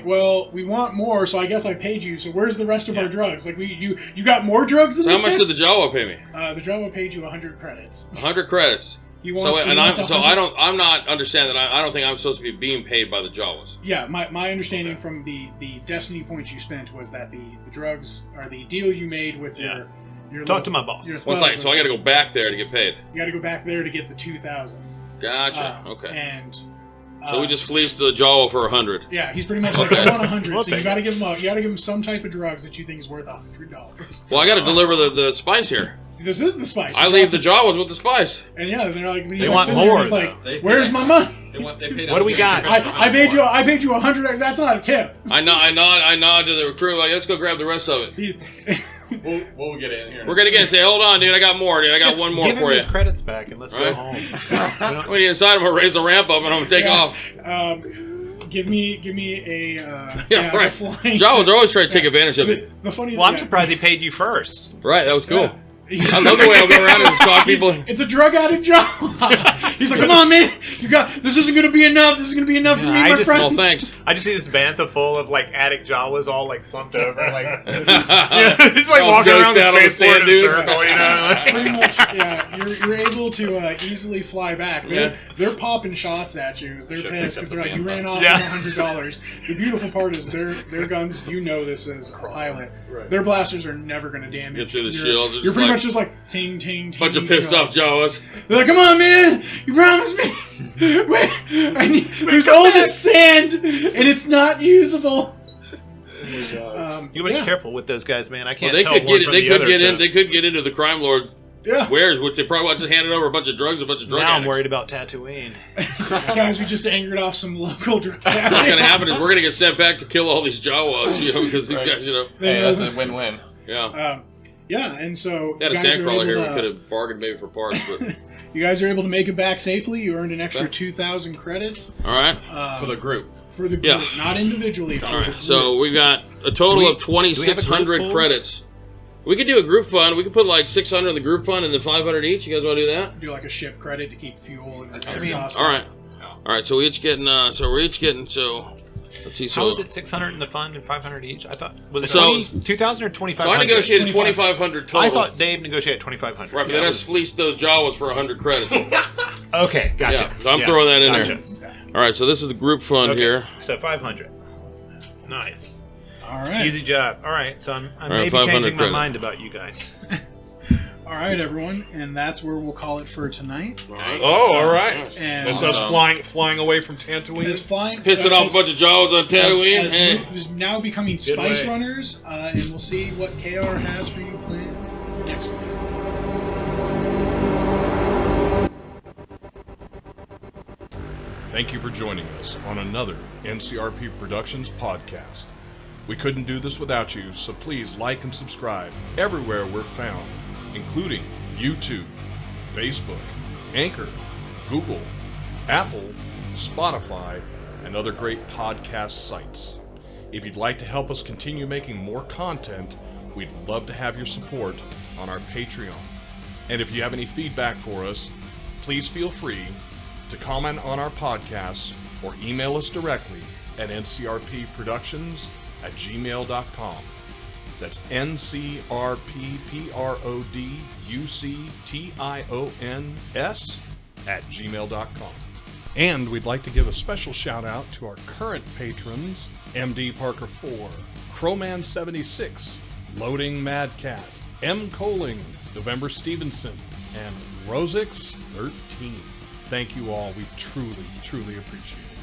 well, we want more, so I guess I paid you. So where's the rest of our drugs? Like, you got more drugs than
how
me?
much did the Jawa pay me?
The Java paid you 100 credits.
100 credits.
He wants,
So,
he
and
wants
I'm
100
I'm not understanding that. I don't think I'm supposed to be being paid by the Jawas.
Yeah, my understanding from the Destiny points you spent was that the drugs are the deal you made with your
Talk to my boss.
your
Once
thug
so I got to go back there to get paid.
You got to go back there to get the 2,000.
Gotcha. Okay.
And
So we just fleeced the Jawa for 100.
yeah, he's pretty much like,
Okay.
I want 100.
We'll
So you
take
got to give him some type of drugs that you think is worth $100.
Well, I got to deliver the spice here.
This is the spice.
I leave the Jawas with the spice.
And yeah, they're like, when he's
They
like
want
sitting there,
more,
he's like,
though. They
"Where's
pay-
my money?
They paid
What do we got?
I paid you 100. That's not a tip."
I nod to the crew like, let's go grab the rest of it.
He-
We'll get it in here.
We're gonna get and say, hold on, dude, I got more, dude. I got
Just
one more
give
for
him
you.
his credits back and let's go
Right.
home.
When you inside, I'm gonna raise the ramp up and I'm gonna take
Yeah.
off.
Give me a
Yeah,
a
right.
flying.
Jawas are always trying to take advantage of it.
The funny.
Well, I'm
yeah.
surprised he paid you first.
Right, that was cool.
Yeah.
I love the way I'll go around and just talk people.
It's a drug addict job. He's like, "Come on, man, this isn't gonna be enough. This is gonna be enough for
Yeah,
me,
I
and my
just-
friends."
Well, thanks.
I just see this bantha full of like attic Jawas all like slumped over, like he's like
All
walking around
dosed out on
the
the
spaceport
sand
in a
dunes.
circle, you know. like-
Pretty much, yeah. You're able to easily fly back. They're popping shots at you. They're
Should've
pissed
picked
because
up
they're
the
like, you ran off
Yeah.
with $100. The beautiful part is their guns. You know this as a pilot.
Right.
Their blasters are never going to damage.
Get through the
You're-
shields. It's
You're pretty
like-
much just like ting ting ting.
Bunch of pissed off Jawas.
They're like, "Come on, man! You promised me. Wait, there's all this sand and it's not usable."
You gotta be careful with those guys, man. I
Well,
can't
they
tell
could
one
get it.
from
They
the
could
other,
get
so-
in. They could get into the crime lords'
Yeah,
wares, which they probably just handed over a bunch of drugs, a bunch of drug
Now I'm
addicts.
worried about Tatooine.
guys, we just angered off some local drug.
What's gonna happen is we're gonna get sent back to kill all these Jawas, because these guys,
Hey, that's a win-win.
yeah.
Yeah, and so
Had a
you guys are
sandcrawler
able
here.
to-
We could have bargained maybe for parts, but
You guys are able to make it back safely. You earned an extra
Okay.
2,000 credits
all right.
For the group.
for the group,
Yeah.
not individually. For
All
the
right.
group.
So we got a total of
Do we have a group
2,600
pool?
credits We could do a group fund. We could put like 600 in the group fund and then 500 each. You guys want to do that?
Do like a ship credit to keep fuel and repair costs.
All right. All right. So we're each getting. Let's see. So
How is it 600 in the fund and 500 each? I thought was it
So-
2,000 or 2,500?
So I negotiated 2,500 total.
I thought Dave negotiated 2,500.
Right, but then I fleeced those Jawas for 100 credits.
Okay, gotcha.
Yeah, so I'm throwing that in
gotcha.
there. All right. So this is the group fund
Okay,
here.
so 500. Nice.
All right.
Easy job. All right, so I'm
right,
maybe
500
changing my
credit.
mind about you guys.
All right, everyone, and that's where we'll call it for tonight.
All right.
Oh, all right.
And
That's us flying away from Tatooine.
As flying,
Pissing off a bunch of Jawas on Tatooine.
as
Hey.
is now becoming Spice
way.
Runners, and we'll see what KR has for you planned next week.
Thank you for joining us on another NCRP Productions podcast. We couldn't do this without you, so please like and subscribe everywhere we're found, including YouTube, Facebook, Anchor, Google, Apple, Spotify, and other great podcast sites. If you'd like to help us continue making more content, we'd love to have your support on our Patreon. And if you have any feedback for us, please feel free to comment on our podcasts or email us directly at ncrpproductions@gmail.com. That's ncrpproductions@gmail.com. And we'd like to give a special shout out to our current patrons, MD Parker 4, Crowman 76, Loading Madcat, M. Coling, November Stevenson, and Rosix 13. Thank you all. We truly, truly appreciate it.